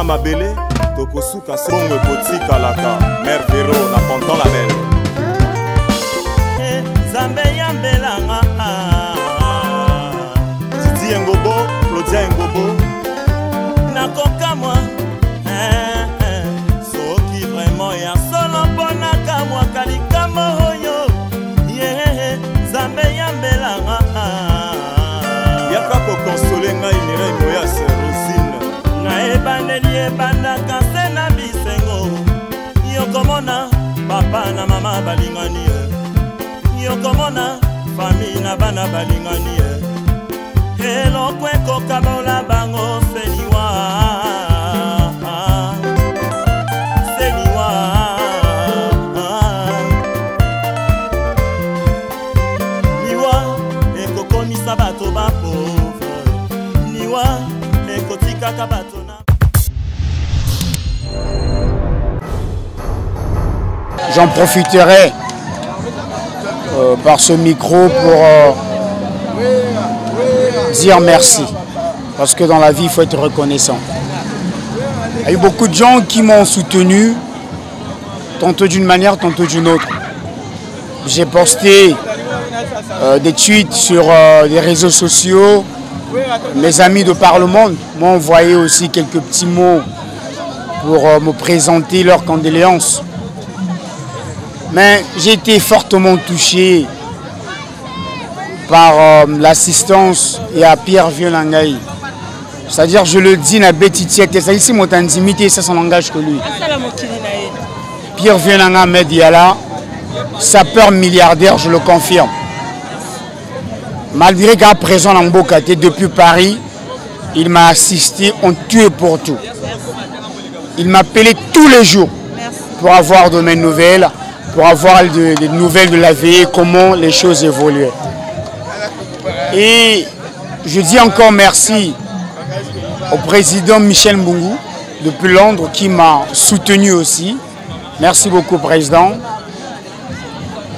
mabele tokosuka songo kotika laka Mère Véro na Ponton la Belle Zambe yambelanga Didi Ngobo Claudia Ngobo nakoka moi soki vraiment ya solo ponaka moi kalikamo oyo Zambe yambelanga yaka ko consoler ngai Mireille Moyas Rosine na ebandeli ebandaka se na bisengo yokomona papa na mama balingani yokomona famille na bana balingani elokwe kokabola bango seliwa liwa ekokomisa bato bapauvre liwa ekotikaka bato na J'en profiterai par ce micro pour dire merci. Parce que dans la vie, il faut être reconnaissant. Il y a eu beaucoup de gens qui m'ont soutenu, tantôt d'une manière, tantôt d'une autre. J'ai posté des tweets sur les réseaux sociaux. Mes amis de par le monde m'ont envoyé aussi quelques petits mots pour me présenter leurs condoléances. Mais j'ai été fortement touché par l'assistance et à Pierre Vieux-Langaï. C'est-à-dire, je le dis, na Betitiette, c'est ici mon intimité, c'est son langage que lui. Pierre Vieux-Langaï Mediala, sapeur milliardaire, je le confirme. Malgré qu'à présent, dans Bokate, depuis Paris, il m'a assisté en tout et pour tout. Il m'appelait tous les jours pour avoir de mes nouvelles, pour avoir des nouvelles de la vie, comment les choses évoluaient. Et je dis encore merci au président Michel Mbungu depuis Londres qui m'a soutenu aussi. Merci beaucoup, président.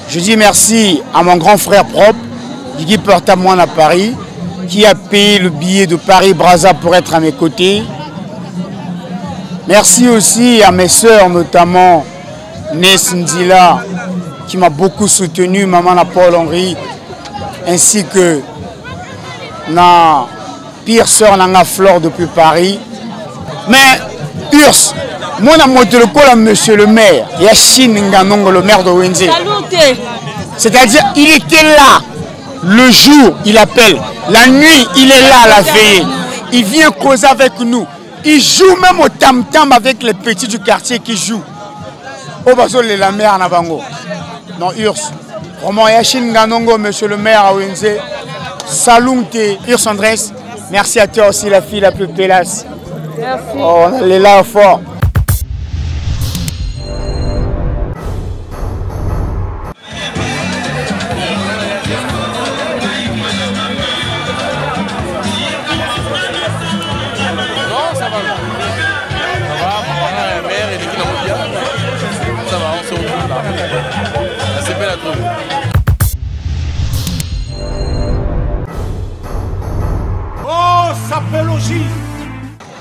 Je dis merci à mon grand frère propre, Guigui Portamoine à Paris, qui a payé le billet de Paris-Brazza pour être à mes côtés. Merci aussi à mes sœurs, notamment Ness Ndila, qui m'a beaucoup soutenu, maman la Paul Henry, ainsi que na pire sœur Nanga Flore depuis Paris. Mais Urs, moi je monté le col à monsieur le maire, Yachin Nganongo, le maire de Wenze. C'est-à-dire, il était là, le jour, il appelle, la nuit, il est là à la veille. Il vient causer avec nous. Il joue même au tam-tam avec les petits du quartier qui jouent. Au bateau de la mer en Bango. Non, Urs. Vraiment, Yachin Nganongo, monsieur le maire à Wenze. Salunte, Urs Andrés. Merci à toi aussi, la fille la plus pélasse. Merci. Oh, on est là fort.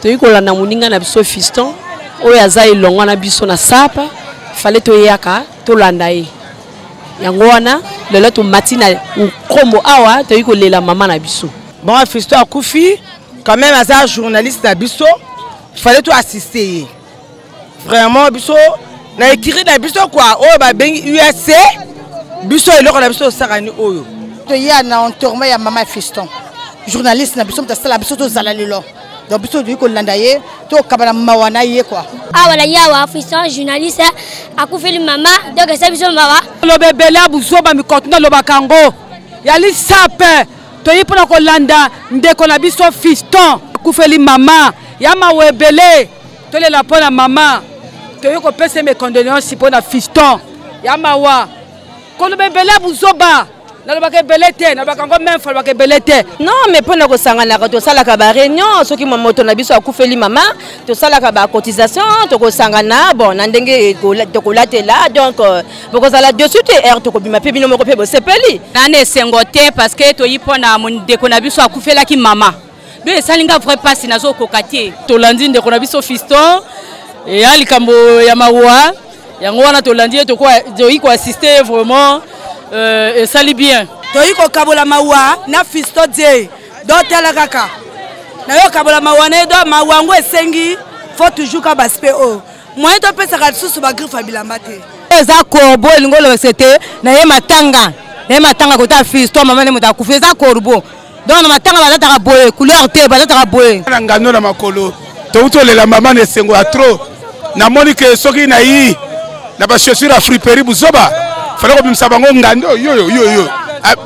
Toyi kolanda moninga na biso fiston oyo aza elongo na biso na sapa fallait toyaka tolanda ye yango wana lelo to matina nkombo awa toyi kolela mama na biso. Bon, fiston akufi quand même aza journaliste na biso fallait to assister vraiment biso na écrit na biso quoi oyo ba bengi USC biso eloko na biso sakani oyo toya na entourement ya mama fiston journaliste na biso mtasala biso to zala lelo. Donc, biso du ko landaye to kabana mawana ye quoi. Ah voilà yawa fiston journaliste akufeli mama donc c'est biso mama. Le bébé là buso ba mi continue lo bakango. Yali sape to yipona ko landa ndeko na biso fiston akufeli mama yama webele to le la pona mama to yiko pese mes condoléances pour na fiston yama wa ko le bébé là buso ba. Non, mais pour nous sangana to sala ka ba réunion ceux qui moto na biso akufeli mama to sala ka ba cotisation to sangana bon na ndenge to kolatela donc boko sala dessus te air to ko bima pe bino moko pe bo sepeli nane sengote parce que to yipona mon deko na biso akufela ki mama bien salinga vrai passe nazo kokati tolandi ndeko na biso fiston et ya likambo ya mawa yango wana tolandi to ko assister vraiment et sali bien toyi ko kabola mawa na fiston die do tela kaka na yo kabola mawa na do mawa ngo esengi faut toujours ka baspe o moyen to pesa ka susu ba griffe bilamba te eza korbo lingolo c'était na ye matanga kota fiston mama ne muta kufeza korbo donc na matanga bazata boye couleur te bazata boye na ngano na makolo to lela mama ne sengo a trop na monique soki na yi na ba chaussure à friperie buzoba fallait ko bimsa bango ngando yo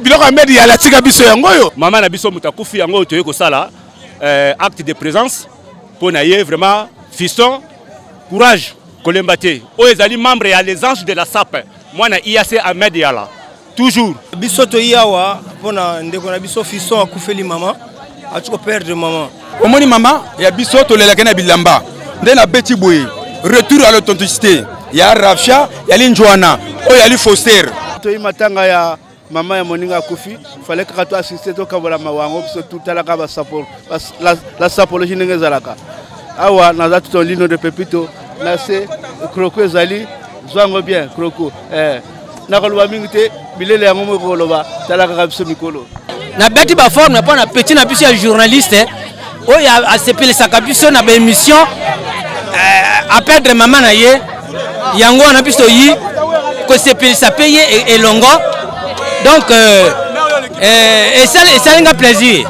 biloko amedi ya la tika biso yango yo mama na biso mutakufi yango toye ko sala acte de présence pour na ye vraiment fiston courage kolembate o ezali membre ya les anges de la SAP moi na IAC Ahmed Yala toujours biso to yawa pona ndeko na biso fiston akufeli mama atuko perdre mama omoni mama ya biso to lela kana bilamba ndena beti boye retour à l'authenticité ya Rafsha ya Linjoana o ya li Foster to matanga ya mama ya moninga kufi fallait que tu assister to kabola mawango biso tout alaka ba support la sapologie ngezalaka awa na za to lino de pepito na se kroko ezali zwango bien kroko na kolwa mingite bilele yango mo koloba talaka ka biso mikolo na beti ba forme na pona petit na biso ya journaliste o ya asepele sa biso na ba émission à perdre maman na ye yango na biso yi ko sepele sa payer et longo donc et ça un plaisir.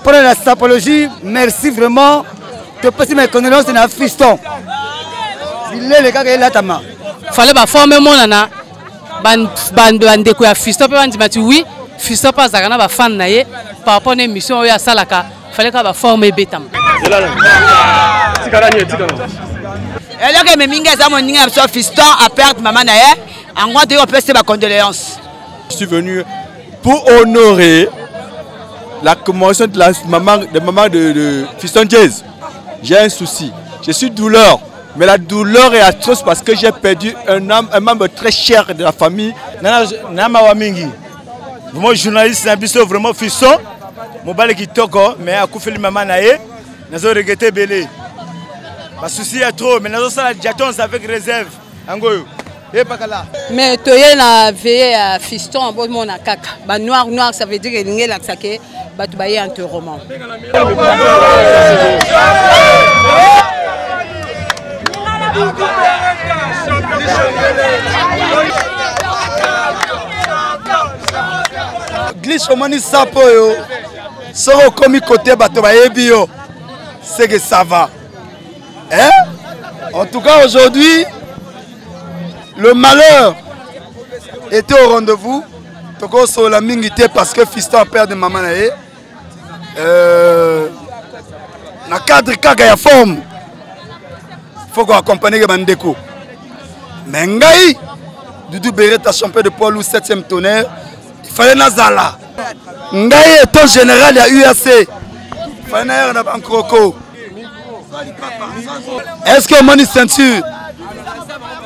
Pour la sapologie, merci vraiment. Je passe mes condoléances à fiston. Il est le gars qui est là tama. Fallait ba former mon nana. Bandeko ya fiston pe bandimati oui, fiston pas zakana ba fan na ye par rapport à émission ya salaka. Fallait ka ba former betam. Elle a que mes mingas à mon ninga sur fiston à perdre maman na ye. En gros de passer ma condoléance. Je suis venu pour honorer la commémoration de la maman de Fiston Jazz. J'ai un souci, je suis douleur, mais la douleur est atroce parce que j'ai perdu un membre très cher de la famille. Nama Wamingi, vraiment journaliste, vraiment Fiston, mon balai qui toque, mais à Koufeli maman naé, nous avons regretté belé. Parce que souci est trop, mais nous avons ça avec réserve. Angoyo. Mais tu es na veillé à fiston, bon mon kaka. Ba noir ça veut dire que l'ingé la saké, ba tu bailler enterrement. Glitch au mani sapo yo. Soro komi côté bato bayebi yo. C'est que ça va. Hein? En tout cas aujourd'hui, le malheur était au rendez-vous. Toko sur la mingité parce que fiston a perdu maman naé. Na cadre kaka ya forme. Faut qu'on accompagne les bandeko. Mais ngai, Doudou Beretta champion de poids lourd 7e tonnerre. Il fallait nazala. Ngai est un général à UAC. Il fallait na ban croko. Est-ce que moni ceinture?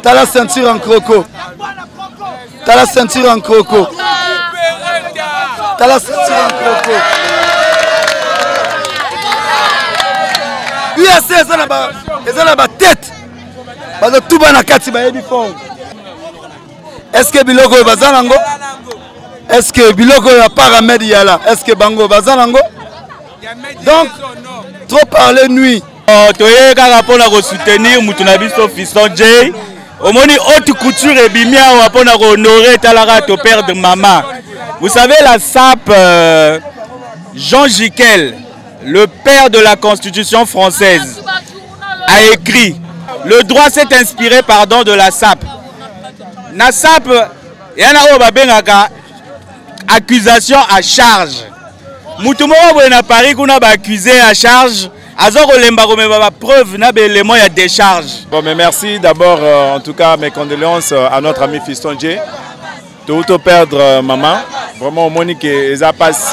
T'as la ceinture en croco. T'as la ceinture en croco. T'as la ceinture en croco. UAC c'est là-bas tête. Parce que tout na kati ba yebi fond. Est-ce que biloko bazanango? Est-ce que biloko ya Ahmed Yala? Est-ce que bango bazanango? Donc trop parler nuit. Toye kaka pona ko soutenir mutunabiso Fiston J. Omoni haute couture et bimia ou apona ko honorer talaka to père de maman. Vous savez la SAP Jean Jiquel, le père de la Constitution française, a écrit: le droit s'est inspiré de la SAP. Na SAP yana o babengaka accusation à charge. Mutu moko na Paris kuna ba accusé à charge. Preuve na élément il y a décharge. Bon mais merci d'abord en tout cas mes condoléances à notre ami Fiston J. tout perdre maman. Vraiment, au Monique, ça passe.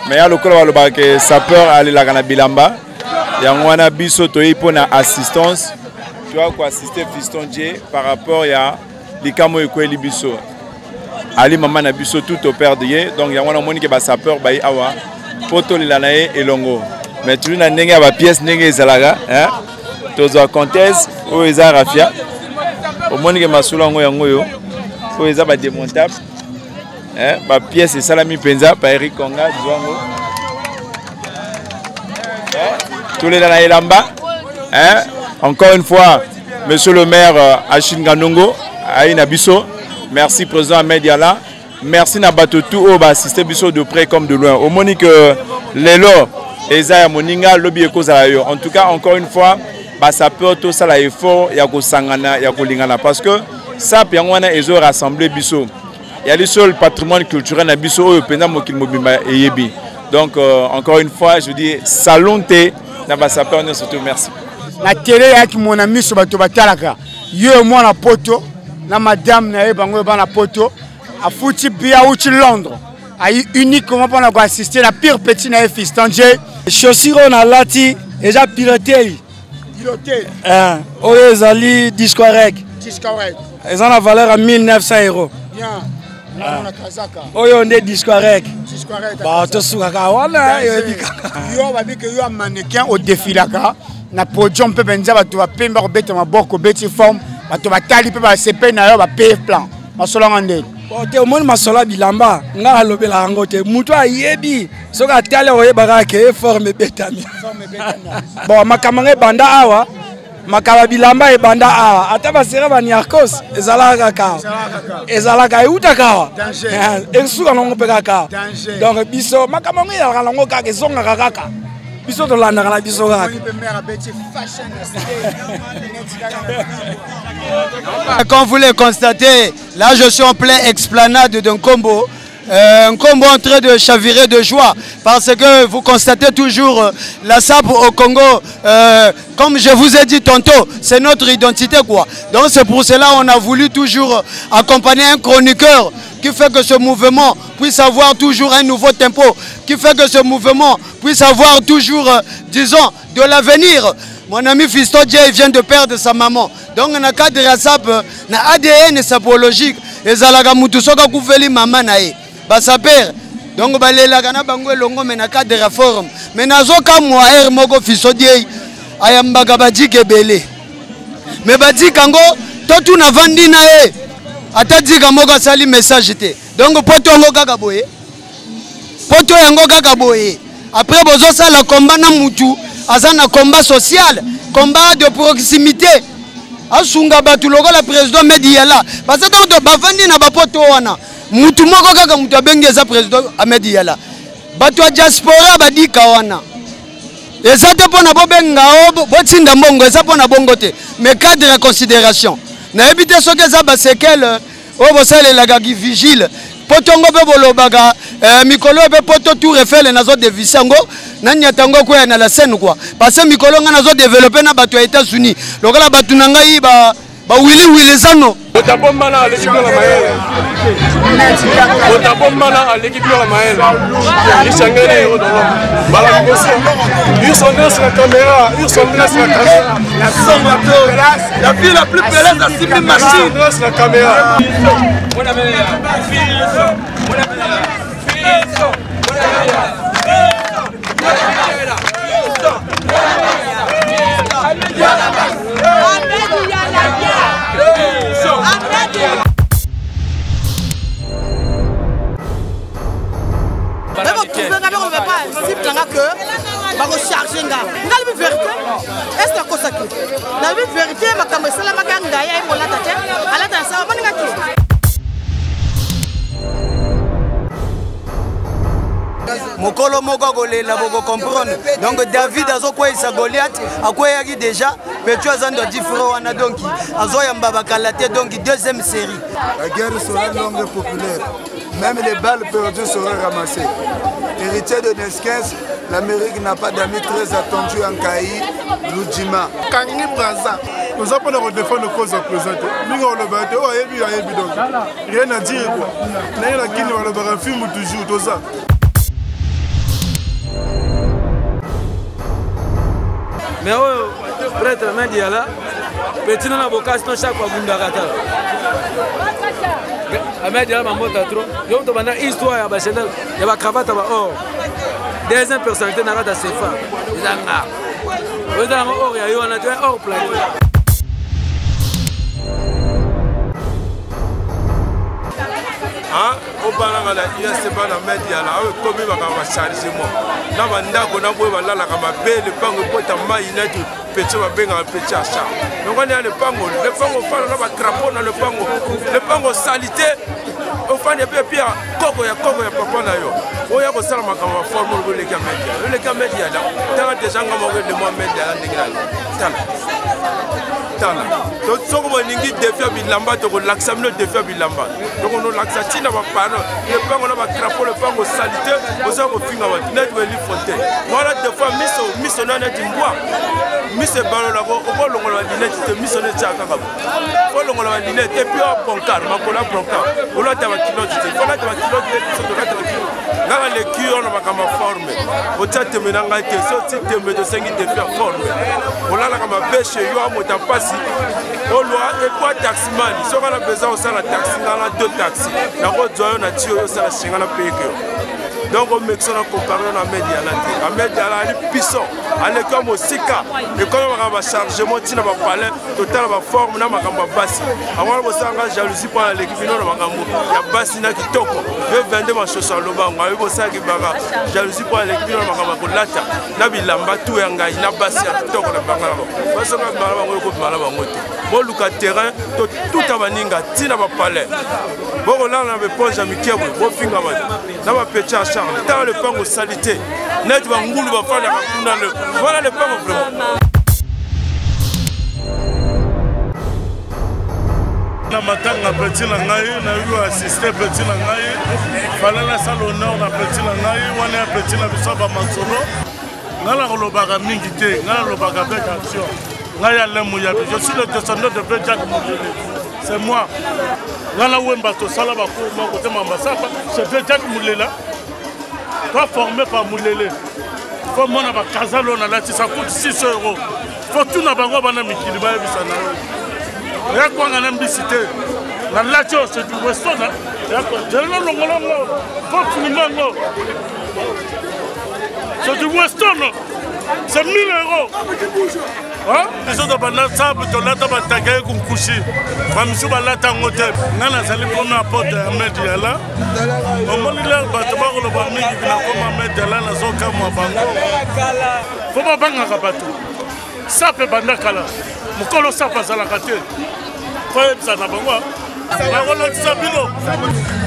Mais il y a le cas que ça peur aller la Gana Bilamba. Il y a un biso pour assistance. Tu vois quoi assister Fiston J par rapport à l'Ikamo et quoi biso. Ali maman na biso tout au perdre. Donc il y a un Monique qui ça peur baï awa. Poto lilanae et longo. Mais tu n'as pas pièce n'engé zalaga. Tous les comtesses ou les arafia. Au Monique Masulango yangoyo. Ou les abats démontables. Ma pièce est Salami Penza par Eric Konga, tous les dans Lamba. Encore une fois, monsieur le maire Achille Ganongo, Aïna Bisso, merci président Ahmed Yala, merci Nabato tout au assisté Bisso de près comme de loin. Au Monique Lelo, Eza Moninga, Lobby Eko Zalayo. En tout cas, encore une fois, ça peut tout ça l'effort, Yako Sangana, Yako Lingana, parce que ça, Piangwana, ils ont rassemblé Bisso. Il y a le seul patrimoine culturel na biso au pena mokil mobimba eyebi. Donc encore une fois, je dis salonté na basapeur nous surtout merci. Na télé yaki mon ami so bato batalaka. Yo moi na poto na madame na bango ba na poto a fouti bia ou Londres. Ayi uniquement pour assister la pire petit na Fiston J. Chaussures na lati déjà piloté. Piloté. Oyo ezali discorrect. Discorrect. Ils ont la valeur à 1900 €. Bien. Oyo nde discorrect. Bah to suka wana yo babi que yo mannequin au défilaka na podium pe benza bato ba pemba ko beta maboko beti forme bato batali pe ba CP na yo ba paye plan masolo ngande. Ote omoni masolo bilamba nga alobela ngo te mutu ayebi soka tale oyebaka ke forme betami. Bon makamanga banda awa makaba bilamba e banda awa ata basere baniarkos ezalaka ka ezalaka eutaka esuka nongo pekaka donc biso makamanga ya lango kaka ezonga kaka biso to landa na biso kaka. Comme vous le constatez, là je suis en plein explanade d'un combo. Un combo en train de chavirer de joie parce que vous constatez toujours la SAP au Congo, comme je vous ai dit tantôt, c'est notre identité quoi. Donc c'est pour cela qu'on a voulu toujours accompagner un chroniqueur qui fait que ce mouvement puisse avoir toujours un nouveau tempo, qui fait que ce mouvement puisse avoir toujours, disons, de l'avenir. Mon ami Fiston J vient de perdre sa maman. Donc dans le cadre de la SAP, dans l'ADN sapologique, et Zalaga Mutusoka Koufeli maman nae. Basaper donc balelaka na bango elongo mais na cadre de réforme mais nazoka moaer moko Fiston J ayambaka badike belé mais badika ngo totu na vandi na e ata dika moko sali message te donc poto ngo kaka boye poto yango kaka boye après bozo sala combat na mutu azana combat social combat de proximité asunga batu lokola président Mediala parce que to bavandi na bapoto wana mutu moko kaka mutu abengeza président Ahmed Yala bato ya diaspora badika wana eza te pona bobenga botinda mbongo eza pona bongo te mais cadre de considération na ebité soki eza basekele oyo bosalelaka ki vigile potongo pe bolobaka mikolo pe poto tour Eiffel nazo devise yango nanyata ngo koya na la scène quoi parce que mikolo nga nazo développer na bato ya États-Unis lokola bato na ngai ba wili zano Otabomana à l'équipe de la Maëlle. Otabomana à l'équipe de la Maëlle. Ils sont gagnés au Dolom. Ils sont là sur la caméra. Ils sont là sur la caméra. La fille la plus belle de la cible machine. Là sur la caméra. Mokolo moko kolela boko comprendre donc David azokwesa Goliath akweyaki déjà Petro azando différent wana donc azoyamba bakalate donc deuxième série. La guerre sera longue et populaire. Même les balles perdues seront ramassées. Héritier de Neskens, l'Amérique n'a pas d'amis très attendus en Kaï, Lujima. Kangi Braza, Nous avons défendre nos causes à présenter. Nous avons le bateau, rien à dire. Nous avons un film toujours, tout ça. Mais prêtre Mendiala, petit non avocat, sinon chaque fois vous n'arrêtez pas. Mendiala m'a montré trop. Je vous demande une histoire à Bachelor, il y a ma cravate à or. Deuxième personnalité n'a pas de CFA. Il y a un gars. Vous avez un or, il y a un or plein. Au balanga la ia se bana media la o komi ba ka chargement na banda ko na boye balala ka mabele pango pota mai na tu peche ba benga peche acha donc on est le pango fala na ba crapaud na le pango salité au fan de pia koko ya papa na yo o ya ko sala makama forme le media là tanga déjà ngamo le mo media la ndingala tala donc soko mo ningi defia bilamba to ko laksamno defia bilamba donc on laksa tina ba pano le pango na ba crapaud le pango salité o sa ko finga wa net we li fontaine voilà des fois miso na net mbwa mise balo la ko longola dinette te miso ne chaka ka ko longola dinette et puis on bonkar makola bronka o la taba kilote te fona taba kilote te to kata na le kio na makama forme o tate menanga te so ti tembe de sengi te faire forme o la kama beche yo amota pasi o loi et quoi taximan so kana besoin ça la taxi na deux taxis na ko joyo na tio yo ça la singa na peke donc on met ça en comparaison à média là il puissant allez comme au sika et comme on va chargement tina ba palais total ba forme na makamba basi avant on s'engage jalousie pour l'équipe non makambo ya basi na kitoko veut vendre ma chose en lobango ayo ça ki banga jalousie pour l'équipe non makamba ko lata na bilamba tout ya ngai na basi ya kitoko na banga parce que malaba ngo ko malaba ngote bo luka terrain tout abaninga tina ba palais bon là on avait pas jamais kiabo bo finga ba na ba pecha dans le pango salité net va ngulu va faire la le voilà le pango vraiment na matanga petit na ngai na yo assister petit na ngai fallait la salle honneur na petit na ngai wana petit na biso ba masolo ngala ko lobaka mingi te ngala lobaka avec action ngai ya lemu ya je suis le descendant de Jacques Moulele c'est moi ngala wemba to sala ba ko mo côté mambasapa c'est Jacques Moulele pas formé par Moulele. Il faut que la casalo ça coûte 6 €. Il faut tout na bango bana mikili ba bisana. Ya kwa ngana mbisité. La lacho c'est du weston. Ya kwa jelo longolongo. Faut fumango. C'est du weston. C'est 1 000 €. Hein? Les autres banana sable to lata batagaye kunkushi. Famisi balata ngote. Ngana sali premier porte à media là. On m'a dit là bataba ko lo ba mingi na ko ma media là na zoka mo bango. Faut pas banga kabato. Ça peut banda kala. Mukolo ça passe à la kate. Faut ça na bango. La wala sabino.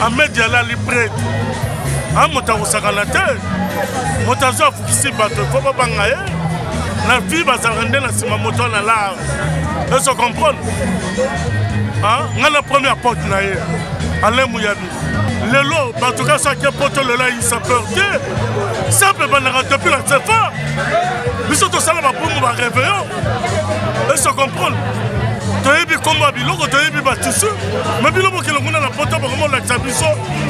A media là li prêt. Ah mota ko sakana te. Mota zo fukisi bato. Faut pas banga la vie va s'arrêter dans ce moment là. Vous se comprenez? Hein? La première porte là. Alain Mouyabi. Le lot, en tout cas, ça qui est porté là, il s'est perdu. Ça peut pas depuis la CFA. Mais surtout ça, là, pour nous réveiller. Vous se comprenez? Tu as vu combat biloko, tu as vu batusu. Mais biloko qui l'on a la porte pour comment l'actabiso.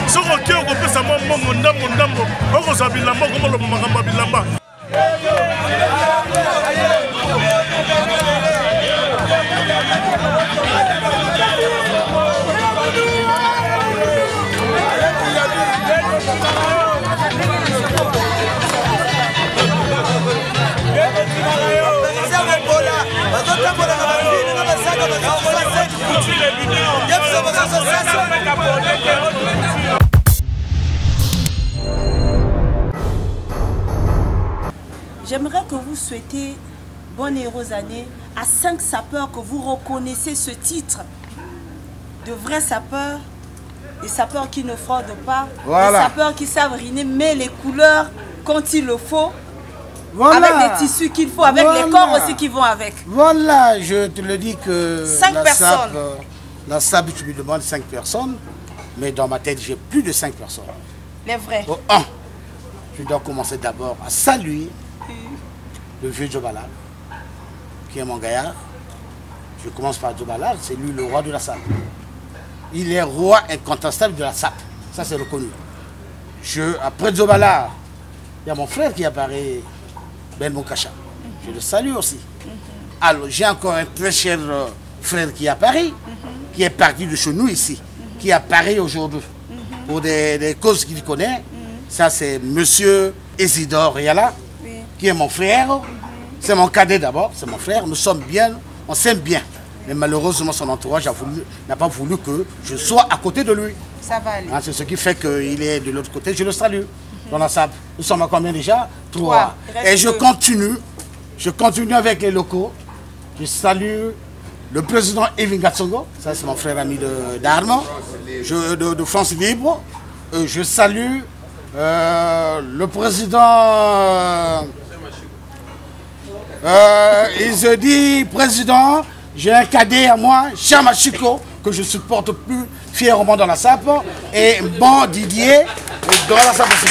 Ce qui on peut savoir mon ndambo. On s'habille là-bas comment le magamba bilamba. J'aimerais que vous souhaitez bonne et heureuse année à 5 sapeurs que vous reconnaissez ce titre de vrais sapeurs, des sapeurs qui ne fraudent pas, voilà. Des sapeurs qui savent rimer les couleurs quand il le faut, voilà. Avec les tissus qu'il faut, avec voilà. Les corps aussi qui vont avec. Voilà, je te le dis que 5 personnes. La SAP, tu me demandes 5 personnes, mais dans ma tête, j'ai plus de 5 personnes. Les vrais. Bon, je dois commencer d'abord à saluer le vieux Djobala, qui est mon gaillard. Je commence par Djobalar, c'est lui le roi de la SAP. Il est roi incontestable de la SAP. Ça, c'est reconnu. Après Djobalar, il y a mon frère qui apparaît, Ben Mokacha. Je le salue aussi. Alors, j'ai encore un très cher frère qui est à Paris, qui est parti de chez nous ici, qui est à Paris aujourd'hui, pour des causes qu'il connaît. Ça, c'est monsieur Isidore Riala, qui est mon frère. C'est mon cadet d'abord, c'est mon frère. Nous sommes bien, on s'aime bien. Mais malheureusement, son entourage n'a pas voulu que je sois à côté de lui. Ça va aller. C'est ce qui fait qu'il est de l'autre côté. Je le salue. Dans la SAP. Nous sommes à combien déjà? 3. Et je continue avec les locaux. Je salue le président Evin Gatsongo. Ça, c'est mon frère ami d'Armand, de France Libre. Je salue le président... il se dit président, j'ai un cadet à moi, Chamachiko, que je supporte plus fièrement dans la SAP, et bon Didier, dans la SAP aussi.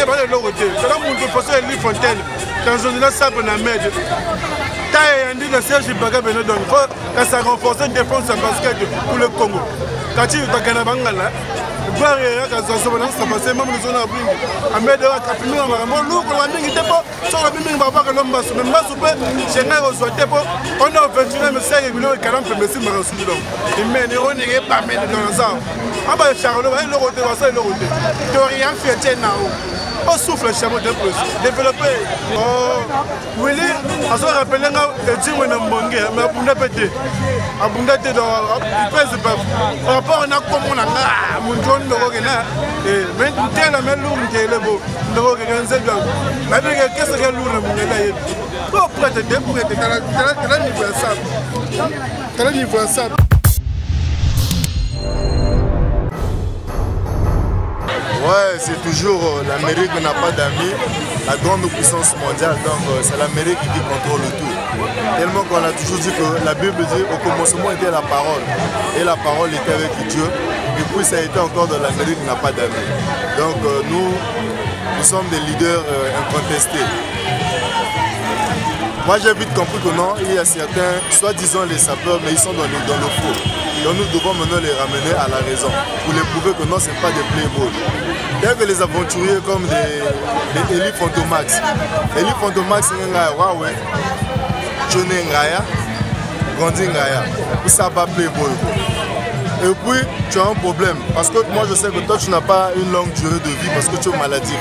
bana eloko te tala muntu poso Eli Fontaine dans la sape na med taille indi de Serge Ibaka Beno donc faut ça renforcer défense en basket pour le Congo kati utakana bangala voir ya kazo bana ça passer même les zones à bring amed wa kapimi wa marambo luko wa mingi tepo so wa mingi baba ka lomba so même so pe chenga o so tepo on a 29 mais ça bilo 40 mais si mara sudi donc il mène on est pas mais dans ça aba charlo ba le côté wa ça le côté to rien fait nao on souffle le chameau de plus développer oh Willy on se rappelle nga eti wena mbonge mais abunda pété abunda te dans il pèse pas par rapport na comme on a mun ndoko kena mais tel la même lourd que le beau ndoko kena nzebla mais qu'est-ce que lourd na mungela yetu pour prêter des pour être kala niveau ça kala niveau ça. Ouais, c'est toujours l'Amérique n'a pas d'amis, la grande puissance mondiale, donc c'est l'Amérique qui contrôle tout. Tellement qu'on a toujours dit que la Bible dit au commencement était la parole, et la parole était avec Dieu, et puis ça a été encore de l'Amérique n'a pas d'amis. Donc nous sommes des leaders incontestés. Moi j'ai vite compris que non, il y a certains, soi-disant les sapeurs, mais ils sont dans le faux. Donc nous devons maintenant les ramener à la raison, pour les prouver que non, ce n'est pas des playboys. Dès que les aventuriers comme des Eli Fontomax, Eli Fontomax, c'est un Huawei, Johnny Ngaya, Grandi Ngaya, pour ça va playboy. Et puis, tu as un problème, parce que moi je sais que toi tu n'as pas une longue durée de vie parce que tu es maladif.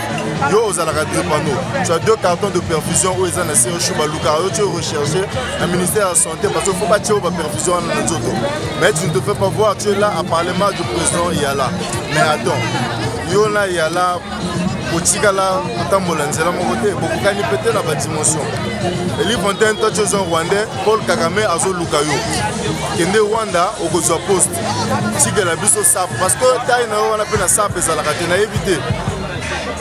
Yo, aux tu as 2 cartons de perfusion où ils ont essayé de tu es recherché un ministère de la Santé parce qu'il ne faut pas tirer la perfusion en Nzoto. Mais tu ne te fais pas voir, tu es là à parler mal du président Yala. Mais attends, yo là Yala, Potikala, Tambolanzela, mon côté, beaucoup de pété dans la dimension. Eli Fontaine, toi tu es un Rwandais, Paul Kagame, Azo Lukayo. Kende Rwanda, au Gozo Post. Si que la biso sap, parce que taille on appelle la sap et ça la ratena éviter.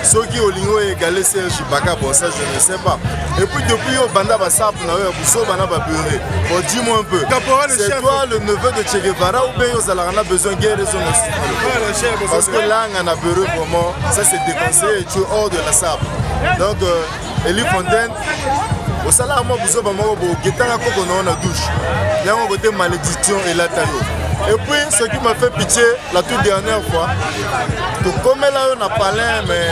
Ceux qui ont l'ingénieur égalé Serge Ibaka, bon ça je ne sais pas. Et puis depuis au banda ba sap na yo buso bana ba beuré. Bon dis-moi un peu. C'est toi le neveu de Che Guevara ou bien on a besoin de guerre son parce que là on a beuré vraiment ça c'est déconseillé et tu es hors de la sap. Donc Eli Fontaine au salaire moi buso ba mo bo getanga koko na douche. Là on côté malédiction et la taille. Et puis, ce qui m'a fait pitié la toute dernière fois, comme là on a parlé, mais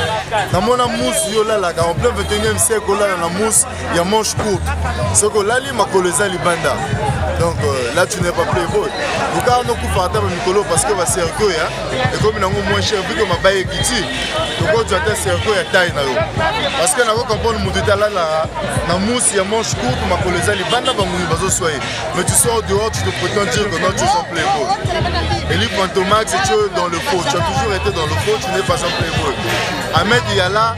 dans mon mousse, en plein 21e siècle, là on a mousse, il y a manche courte. Ce que là, il m'a collé ça, Libanda. Donc là, tu n'es pas playboy. Donc, on a coupé à table Nicolo parce que va cercueil, et comme il a moins cher, vu que ma baille est quittée, donc tu as un cercueil à taille. Parce que nous comprenons que la mousse, il y a manche courte, ma collé ça, Libanda, mais tu sors dehors, tu te prétends dire que non, tu es un playboy. Eli Fontomax, tu es dans le faux, tu as toujours été dans le faux, tu n'es pas un playboy. Ahmed Yala,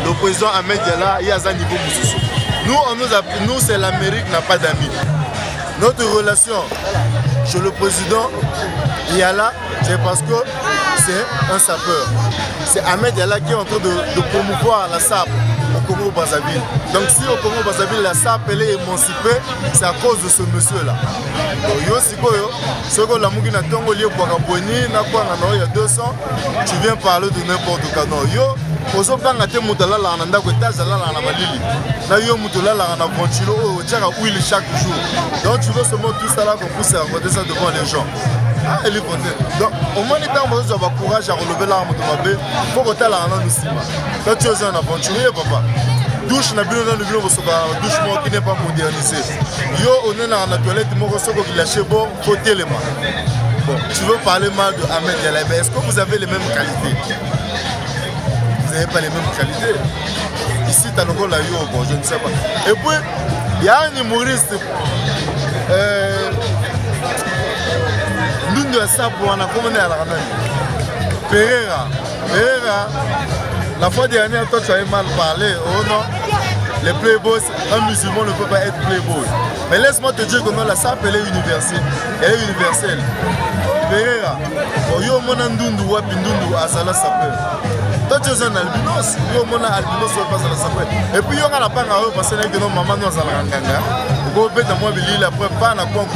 le président Ahmed Yala, il y a un niveau Moussoussou. Nous c'est l'Amérique n'a pas d'amis. Notre relation chez le président Yala, c'est parce que c'est un sapeur. C'est Ahmed Yala qui est en train de promouvoir la SAP au Congo-Brazzaville. Donc si au Congo-Brazzaville la SAP elle est émancipée, c'est à cause de ce monsieur-là. Donc yo sikoyo, ce que la mouki na tongo lié pour Kaboni, na quoi il y a 200, tu viens parler de n'importe quoi. Non, yo, ozo banga te mutala la nanda ko taza la na malili. Na yo mutala la na ventilo o tchaka huile chaque jour. Donc tu veux seulement tout ça là qu'on puisse raconter ça devant les gens. Ah, elle est bonne. Donc, au moins, il y a courage à relever l'arme de ma baie. Il faut que tu aies l'arme ici. Quand tu es un aventurier, papa, douche n'a plus de douche qui n'est pas modernisée. Yo, on est dans la toilette, mon ressort qui lâche bon, côté les mains. Bon, tu veux parler mal de Ahmed Yala, est-ce que vous avez les mêmes qualités? Vous n'avez pas les mêmes qualités. Ici, tu as le rôle à yo, bon, je ne sais pas. Et puis, il y a un humoriste. Nous de ça pour en accompagner à la ramène. Pereira, la fois dernière, toi tu avais mal parlé. Oh non, les playboys, un musulman ne peut pas être playboy. Mais laisse-moi te dire que non, la SAP elle est universelle. Elle est universelle. Pereira, yo mona ndundu wapi ndundu azala sapeur. Toi tu es un albinos, yo mona albinos pas à la sapeur. Et puis yo on a pas parce que non maman nous azala nganga. Après pas na quoi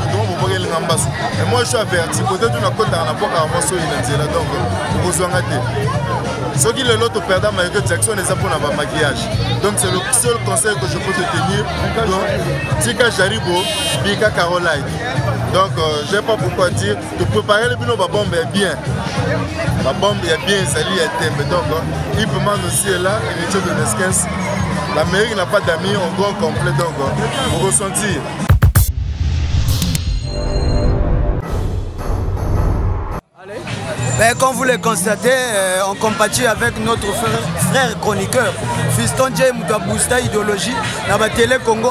et moi je suis averti peut-être une côte dans la boîte à moi sur une donc vous Ce qui est l'autre perdant Michael Jackson, c'est pour le maquillage. Donc c'est le seul conseil que je peux te tenir. Donc, Tika Jaribo, Bika Caroline. Donc je ne sais pas pourquoi dire. De préparer le bino, ma bombe est bien. Ma bombe est bien, ça lui est thème. Donc il peut m'en aussi est là, héritier de Neskens. La mairie n'a pas d'amis, on grand complet. Donc vous ressentir. Ben, comme vous le constatez, on compatit avec notre frère chroniqueur, Fiston J. Moutabousta idéologie, dans la télé Congo,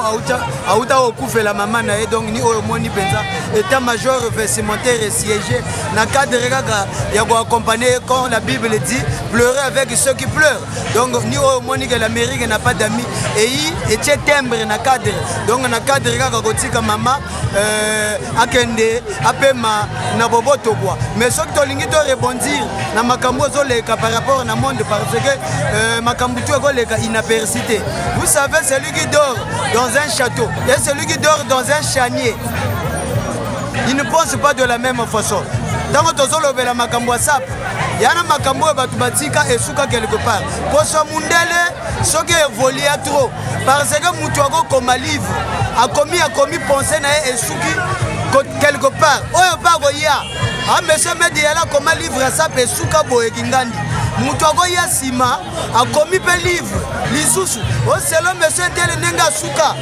Aouta Okouf et la maman, donc ni Omoni Benza, état-major vestimentaire et siégé, dans le cadre il y a accompagné quand la Bible dit, pleurer avec ceux qui pleurent. Donc ni Omoni que l'Amérique n'a pas d'amis, et il était timbre dans le cadre. Donc dans le cadre, il y a maman, Akende, Apema, Nabobo Toboa. Mais ce que tu as rebondir na makambo zoleka par rapport au monde parce que makambo tu ezoleka inapercité. Vous savez, celui qui dort dans un château et celui qui dort dans un chanier, il ne pense pas de la même façon. Dans notre zolo la makambo sap, il y a un makambo batubatika et souka quelque part. Pour ce mundele, ce qui évolue trop parce que mutuago comme livre a commis penser na et souki quelque part. Oyo pas goya. Ah, monsieur Mediala, comment livre ça peut souka boye kingandi. Moutouago Yassima a commis un livre, l'issous. Oh, c'est le monsieur Tel Nenga souka.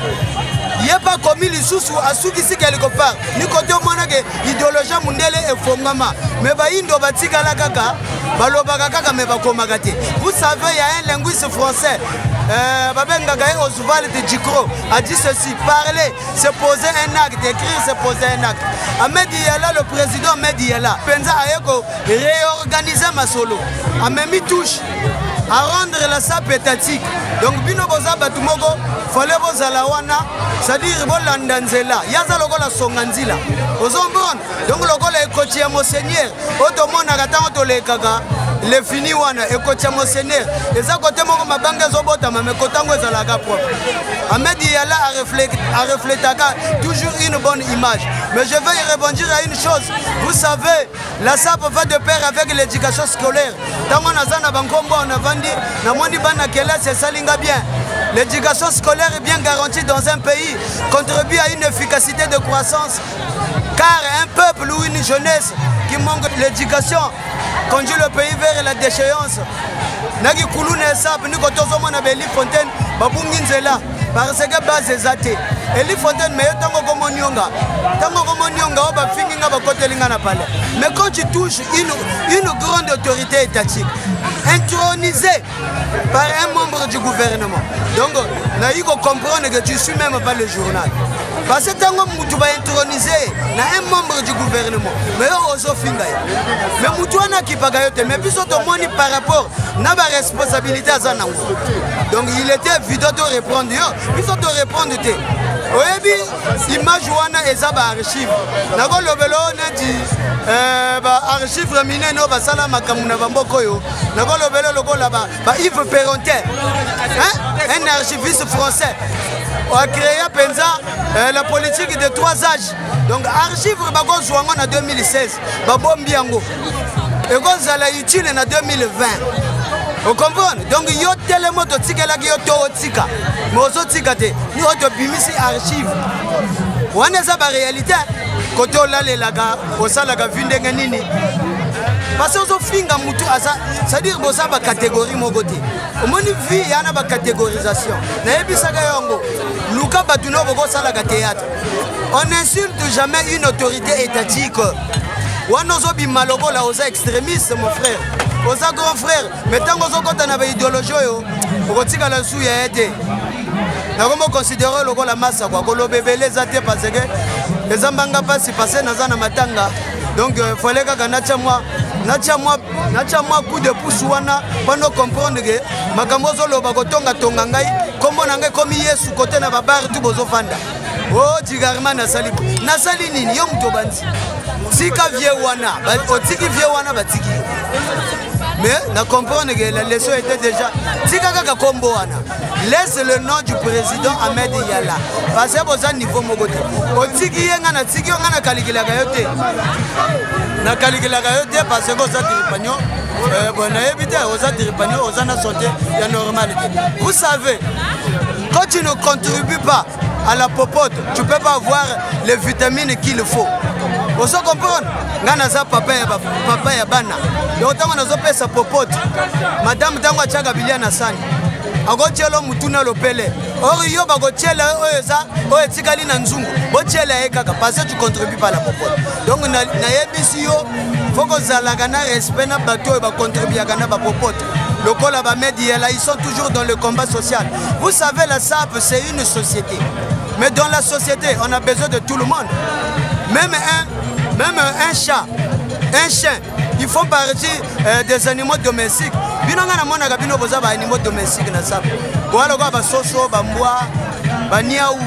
Il n'y a pas commis l'issous à souki ici quelque part. Ni côté au monde que idéologie mondiale est fondama. Mais bah, indo batika la kaka, balobaga kaka me bakomagate. Vous savez, il y a un linguiste français. Babengagaye Oswald de Djikro a dit ceci, parler, c'est poser un acte, écrire, c'est poser un acte. Ahmed Yala, le président Ahmed Yala, Penza Ayeko, réorganiser ma solo, a même mis touche, à rendre la SAP étatique. Donc, Bino Boza Batumogo, fallait Bozalawana, c'est-à-dire Bolandanzela, Yaza Logo la Songanzila, aux ombres, donc Logo la Ekotia Monseigneur, Otomon Nagatan Otolekaga. Les fini wana et côté Monseigneur et ça côté mon mabanga zobota mais côté ngo zalaga propre. Ahmed Yala a reflété toujours une bonne image. Mais je vais y rebondir à une chose. Vous savez, la SAP va de pair avec l'éducation scolaire. Tant on a zana bankombo on a vendu na mondi bana kela c'est salinga bien. L'éducation scolaire est bien garantie dans un pays, contribue à une efficacité de croissance. Car un peuple ou une jeunesse qui manque l'éducation conduit le pays vers la déchéance. Nagi Kouloune Sap, nous avons Eli Fontaine, Babungi Nzela, parce que base est athée. Eli Fontaine, mais tant que Nyonga, on va finir à côté de palais. Mais quand tu touches une grande autorité étatique, intronisée par un membre du gouvernement, donc, il faut comprendre que tu ne suis même pas le journal. Parce que tu vas introniser un membre du gouvernement, mais mais Moutouana qui pagayote, mais puis par rapport à la responsabilité à Zanango. Donc il était évident de répondre, puis de répondre. Oui, image wana ezaba archive. Nako lobelo neti archive ramine no basala makamuna bamboko yo. Nako lobelo lokola ba Yves Perrontin. Un archiviste français a créé Penza la politique de 3 âges. Donc archive bako zwango en 2016, babombiango. Et kozala utile en 2020. Vous comprenez? Donc il y a tellement de tika là qui est tika. Mais aux tika te, nous autres bimisi archive. On a ça la réalité. Quand on l'a les laga, on sait la vindenge nini. Parce que on finga mutu asa, c'est-à-dire que ça va catégorie mon côté. Au moins vie il y a une catégorisation. Na ebisa ga yongo. Luka batuno boko sala ga théâtre. On n'insulte jamais une autorité étatique. On a zobi maloko la osa extrémiste mon frère. Osa grand frère, mais tant qu'on a une idéologie, on retire la souille à aider. Nous avons considéré la masse, le bébé les a parce que les ambanga passent passer dans un matanga. Donc il fallait que moi coup de pouce pour comprendre que Makamozo le bagotonga tongangai, comme on a commis sous côté na babar tout bozo fanda. Oh tigarma na sali nini yom to banzi. Tika vie wana, otiki vie wana batiki. Mais na comprendre que la leçon était déjà tika kaka kombo wana. laisse le nom du président Ahmed Yala. Parce que vous avez un niveau mogote. Otiki yengana tiki yengana kalikila gayote. Na kalikila gayote parce que vous avez tiripagnon. Bon, évitez aux tiripagnon, aux ana santé, il y a normalité. Vous savez, quand tu ne contribues pas à la popote, tu ne peux pas avoir les vitamines qu'il faut. Vous comprenez? Ngana za papa ya bana. Et autant on a sa popote. Madame Tango Tchaga Biliana Sani. Agotielo mutuna lopele. Or yo bagotiela oeza oetikali na nzungu. Botiela ekaka parce que tu contribues pas à la popote. Donc na yebisi yo faut que zalaga na respect na bato ba contribuer à ba popote. Le col à média là ils sont toujours dans le combat social. Vous savez la SAP c'est une société. Mais dans la société, on a besoin de tout le monde. Même un chat, un chien, ils font partie des animaux domestiques. Binanga na mona kabino boza ba animaux domestiques na SAP. Voilà quoi ba soso, ba mbwa, ba niaou.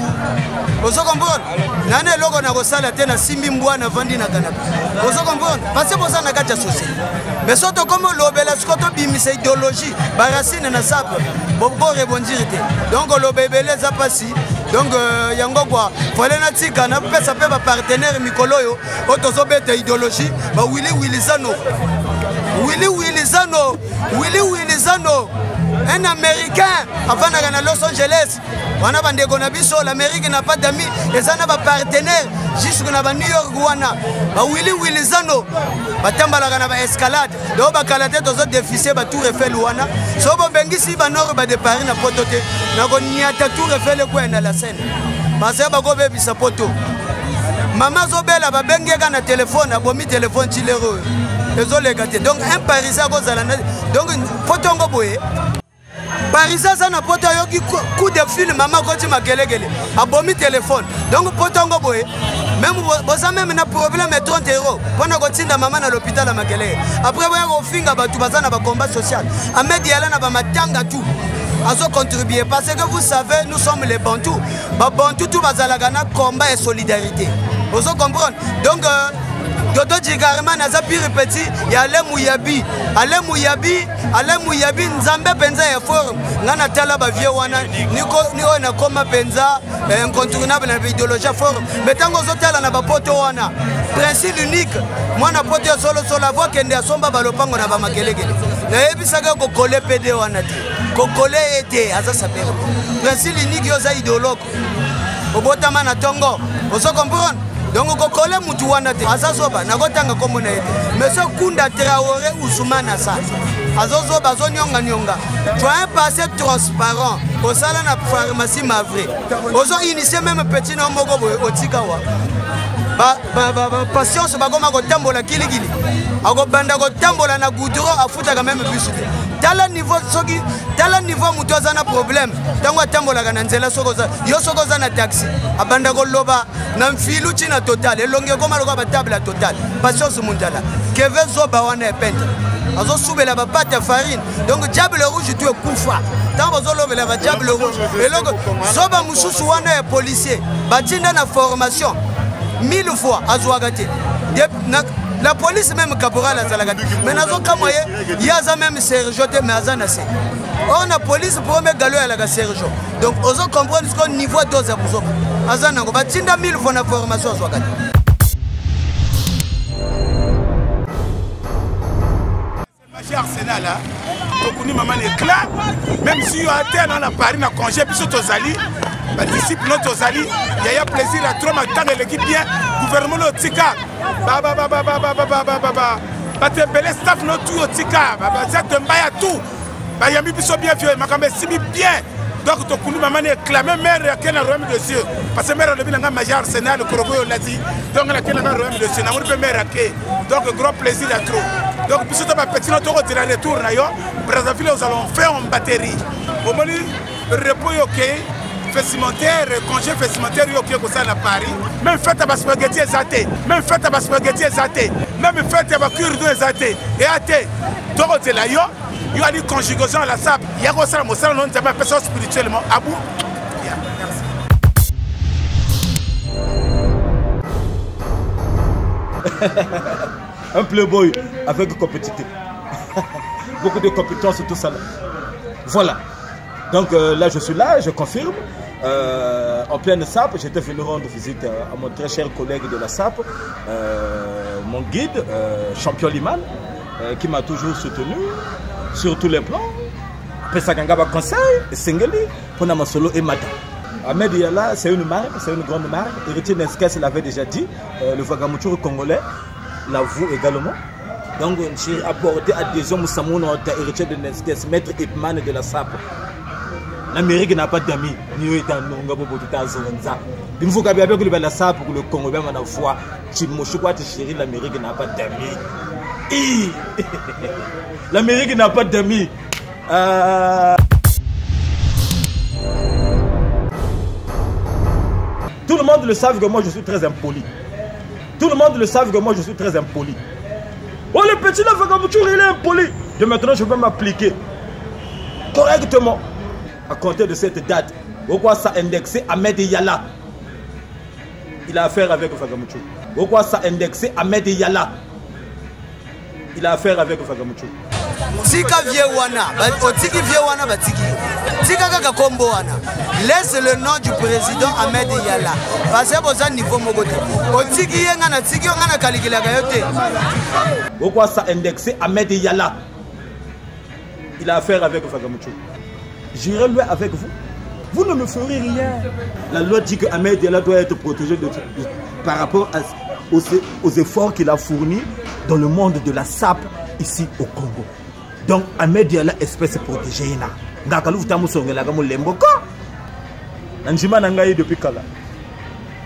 Vous comprenez? Nane logo na kosala te na simbi mbwa na vandi na kanapa. Vous comprenez? Parce que boza na kati associé. Mais surtout comme lobela skoto bimisa idéologie, ba racine na SAP. Bobo rebondir te. Donc lobebele za pasi. Donc yango quoi, fallait na tika na pesa pe ba partenaire mikolo yo, otozo beta idéologie, ba Willy Zano, un Américain avant d'aller à Los Angeles. On a bandé Gonabiso, l'Amérique n'a pas d'amis, et ça n'a pas partenaire, jusqu'à New York, Guana. Willy Zano, Batamba la escalade, donc Bakalate, dans un déficit, tout refait Luana. Sobo Bengisi, Banor, de Paris, n'a pas doté, n'a pas niata tout refait le coin à la scène. Parce que Bago Baby Sapoto. Maman Zobela, Babengega, na téléphone, a bomi téléphone, Chilero. Donc un Parisien à cause de la donc potongo boye Parisien ça n'a pas eu coup de fil maman quand tu m'as gueulé a bomi téléphone donc potongo boye même vous avez même un problème de 30 €. Pendant que tu as maman à l'hôpital à Makelé. Après, vous avez un finger à un combat social. Ahmed Yala n'a pas matanga tout. À contribuer parce que vous savez, nous sommes les Bantous. Bantous, tout va combat et solidarité. Vous comprenez? Donc, Dodo Djigarima naza pire petit ya Ale Mouyabi Nzambe penza ya forum ngana tala ba vie wana ni ona koma penza incontournable na idéologie forum metango zotala na ba poto wana principe unique mwana poto solo la voix kende asomba balopango na ba makelekele na yebisaka ko coller PD wana ti ko coller ete aza sapero principe unique yo za idéologue obotama na tongo oso comprendre. Donc, on connaît Moutouana, Azazoba, Nagotanga Commonade, mais ce Kunda Traoré ou Soumana Sa, Azozoba, Zonyonga Nyonga, tu as un passé transparent au salon de la pharmacie Mavré. Aux ont initié même petit nom Mogobo au Tikawa. Patience, Bagoma Tambola Kiligili, Agobanda Tambola Nagoudro, à foutre quand même plus. Dans le niveau Moutouazana problème, dans le Tambola Gananzela Sogoza, Yosogozana taxi, Abandago Loba, Namfiluchi na total, et longue comme la table à total, Patience Mundala, Kevin Zoba Wana Pente, Azo Soube la pâte à farine, donc Diable Rouge, tu es Koufa, dans Bozolo la Diable Rouge, et donc Zoba Moussou Wana est policier, Batina na formation, 1000 fois à Zouagate. La police même caporal à Zalagati. Mais nous avons moyen, il y a même Sergio mais Azanase. On a police pour mettre galop à la Sergio. Donc, on comprend ce qu'on niveau dose à Bouzok. Azanango, Batinda 1000 fois de formation à Zouagati. Arsenal là, Tokuni maman est clair, même si on a terre dans la Paris, na congé, puis sur Tozali, ma disciple non Tozali, il y a plaisir à trop m'attendre l'équipe bien, gouvernement au Tika, Batembele staff no tout au Tika, Zet de Mbaya tout, Yami Bisso bien vieux, Makambe Simi bien, donc Tokuni maman est clair, même mère qui a un royaume de Dieu, parce que mère de Bilanga Major Arsenal, le Korobo l'a dit, donc la qui a un royaume de Dieu, n'a pas mère donc grand plaisir à trop. Donc, puis surtout, petit notre retour, Brazzaville, nous allons faire en batterie. Au moment où repos ok, vestimentaire, congé vestimentaire, ok, comme ça à Paris. Même fête à spaghetti exaté, même fête à spaghetti exaté, même fête à curdo exaté. Et athée, donc c'est là, il y a une conjugation à la SAP. Il y a aussi un nom de personne spirituellement. À bout. Un playboy avec compétitivité. Beaucoup de compétences et tout ça. Là. Voilà. Donc là, je suis là, je confirme. En pleine SAP, j'étais venu rendre visite à mon très cher collègue de la SAP, mon guide, Champion Liman, qui m'a toujours soutenu sur tous les plans. Pesakangaba Conseil, Sengeli, Ponamasolo et Mata. Ahmed Yala, c'est une marque, c'est une grande marque. Héritier Neskes l'avait déjà dit, le Vagamuchuru congolais l'avoue également. Donc j'ai apporté adhésion Moussamoun, héritier de Neskes, maître Ipman de la SAP. L'Amérique n'a pas d'amis, ni dans il faut qu'il y ait la SAP pour le Congo, même en foi. L'Amérique n'a pas d'amis. L'Amérique n'a pas d'amis. Tout le monde le sait que moi je suis très impoli. Tout le monde le sait que moi je suis très impoli. Oh le petit là, il est impoli. De maintenant je vais m'appliquer correctement. À compter de cette date, pourquoi ça indexé Ahmed Yala? Il a affaire avec Fagamucho. Pourquoi ça indexé Ahmed Yala? Il a affaire avec Fagamucho. Tika Viewana, Otiki Viewana Batiki. Tika Kaka Kombo Wana. Laisse le nom du président Ahmed Yala. Parce que c'est un niveau mogote. Otiki Yangana, Tiki Yangana Kaligila Gayote. Pourquoi ça indexé Ahmed Yala? Il a affaire avec Fagamucho. J'irai lui avec vous. Vous ne me ferez rien. La loi dit que Ahmed Yala doit être protégé par rapport aux efforts qu'il a fournis dans le monde de la SAP ici au Congo. Donc Ahmed Yala espèce protégée. Depuis Kala.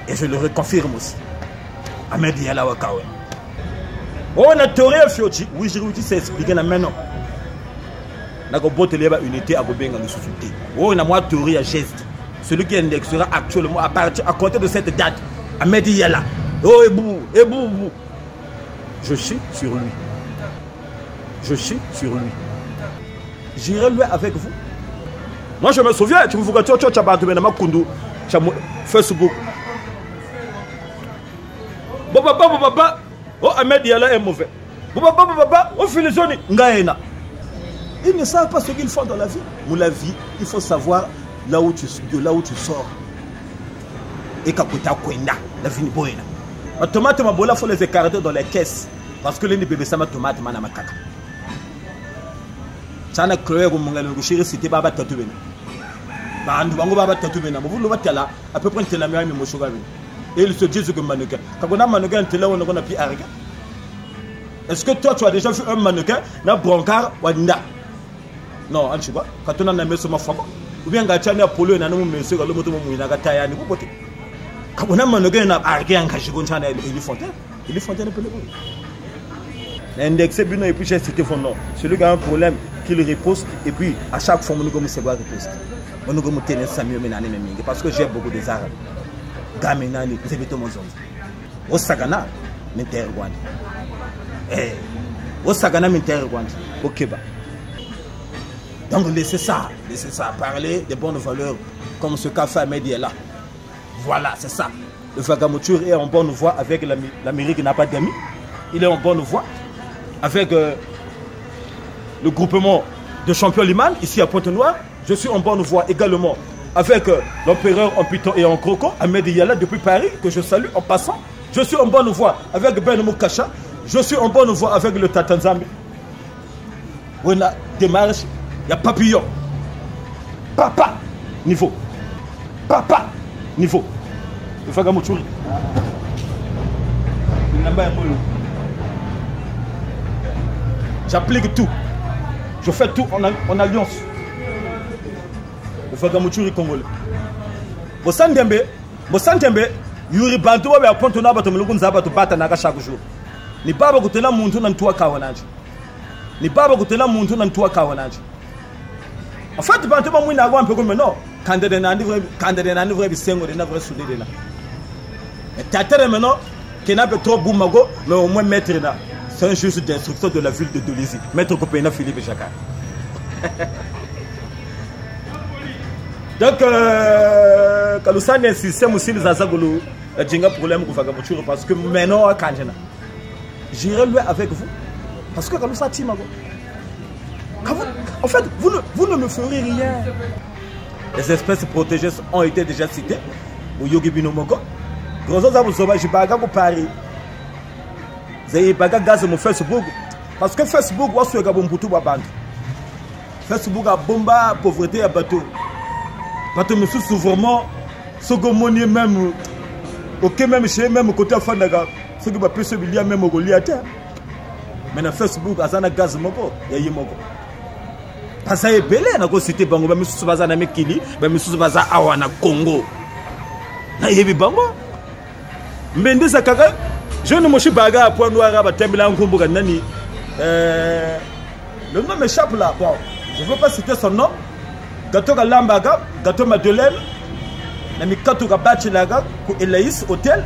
Et je le reconfirme aussi. Ahmed Yala Wakawe. On a théorie Fioti. Oui, je vous dis, c'est expliqué maintenant. Unité à Bobenga nous souffler. Oh, on a moi théorie à geste. Celui qui indexera actuellement à partir à compter de cette date, Ahmed Yala. Oh, ebou. Je chie sur lui. Je chie sur lui. J'irai lui avec vous. Moi, je me souviens, tu me fous que tu as battu Facebook. Papa. Oh, Ahmed Yala est mauvais. Papa, oh, Philizoni, Ngaena. Ils ne savent pas ce qu'ils font dans la vie. Pour la vie, il faut savoir de là où tu sors. Et Kakuta Kwenda, la vie n'est pas là. Les tomates, il faut les écarter dans les caisses. Parce que les bébés, ça m'a tomate, mana makaka. Ça n'a créé comme mon gars, le chéri, c'était Baba Tatoubena. Baba Tatoubena, vous le voyez là, à peu près, la meilleure émotion. Et ils se disent que mannequin. Quand on a un mannequin, on a plus arrêté. Est-ce que toi, tu as déjà vu un mannequin, un brancard, ou un non, on ne sait pas. Quand on a un monsieur, ou bien quand on a un polo, on a un monsieur, on a un monsieur, on a un monsieur. Quand on a un mannequin, on a un monsieur, on a un monsieur. Il est fontaine pour le monde. L'indexé, et puis j'ai cité son nom. Celui qui a un problème, qu'il repose, et puis à chaque fois, on nous se voit reposer. On nous tenir Samuel Menani, parce que j'ai beaucoup des arabes. Gamenani, vous avez tout mon zone. Au Sagana, Minterguan. Au Sagana, Minterguan. Au Québec. Donc laissez ça, parler des bonnes valeurs, comme ce qu'a fait Ahmed Yala. Voilà, c'est ça. Le Vagamuchur est en bonne voie avec l'Amérique n'a pas d'amis. Il est en bonne voie avec le groupement de Champion Liman, ici à Pointe-Noire. Je suis en bonne voie également avec l'empereur en Python et en Croco, Ahmed Yala depuis Paris, que je salue en passant. Je suis en bonne voie avec Ben Moukasha. Je suis en bonne voie avec le Tatanzambi. On a démarche. Il y a papillon. Papa, niveau. Papa, niveau. Le Fagamuchuri. J'applique tout. Je fais tout en alliance. Le Fagamuchuri congolais. Bosantembe, Yuri Bantu, à Pontona, Batumulukunzaba, to Batanaka chaque jour. Ni pas beaucoup de la montre dans toi, Kawanage. Ni pas beaucoup de la montre dans toi, Kawanage. En fait, tu un peu comme non. Quand tu as un vrai bissengo, tu as un vrai soudé. Tu as maintenant qu'il n'a pas trop boumago, mais au moins maître là. C'est un juge d'instruction de la ville de Dolisie. Maître Kopena Philippe Jacquard. Donc, quand nous avons un système aussi, nous avons un problème parce que maintenant, j'irai lui avec vous. Parce que quand nous avons en fait, vous ne me ferez rien. Les espèces protégées ont été déjà citées. Au Yogi Binomoko. Grosso Zabu Soba, je baga pour Paris. J'ai baga gaz mon Facebook. Parce que Facebook, on se gabon pour tout le monde. Facebook a bomba pauvreté à bateau. Bateau me sous vraiment. Ce que mon même. Ok, même chez même côté Fanaga. Ce qui va plus se bilier même au Goliath. Mais dans Facebook, azana gaz moko, yayi moko. Parce que belé na ko cité bango ba misusu baza na mekili, ba misusu baza awa na Congo. Na yebi bango. Mbende sakaka, je ne moshi baga point noir ba tembela nkumbuka nani. Le nom m'échappe là. Bon, je ne veux pas citer son nom. Gato Galambaga, Gato Madeleine, Nami Kato Gabachi Laga, ku Elaïs Hôtel.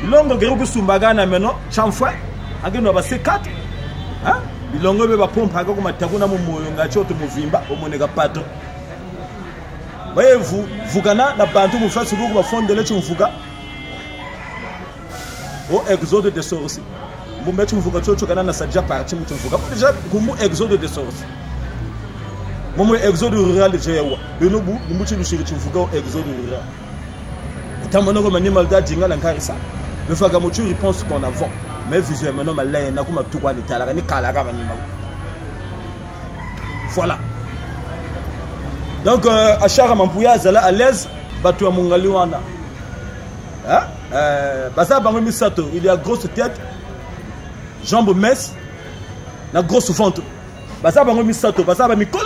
Longo Gerubu Sumbaga na meno, Chamfoué. Ageno ba C4 hein bilongo be ba pompe akako matako na momoyo ngacho to movimba omoneka pato voyez vous vugana na bantu mu Facebook ba fondele chumfuga o exode de source mu metu mfuga chocho kana na sadja parti mu chumfuga déjà kumu exode de source mu exode rural de jewa benobu mu chilu shiri chumfuga o exode rural tamono ko mani malda jinga la nkarisa le faga mu tu réponse qu'on a vend. Mais visuellement, voilà. Donc, Achara Mampouya, Zala à l'aise, Batou Mongaliwana. Baza Bangomi Sato, il a grosse tête, jambes minces, la grosse ventre. Baza Bangomi Sato, Baza Bami Kolo,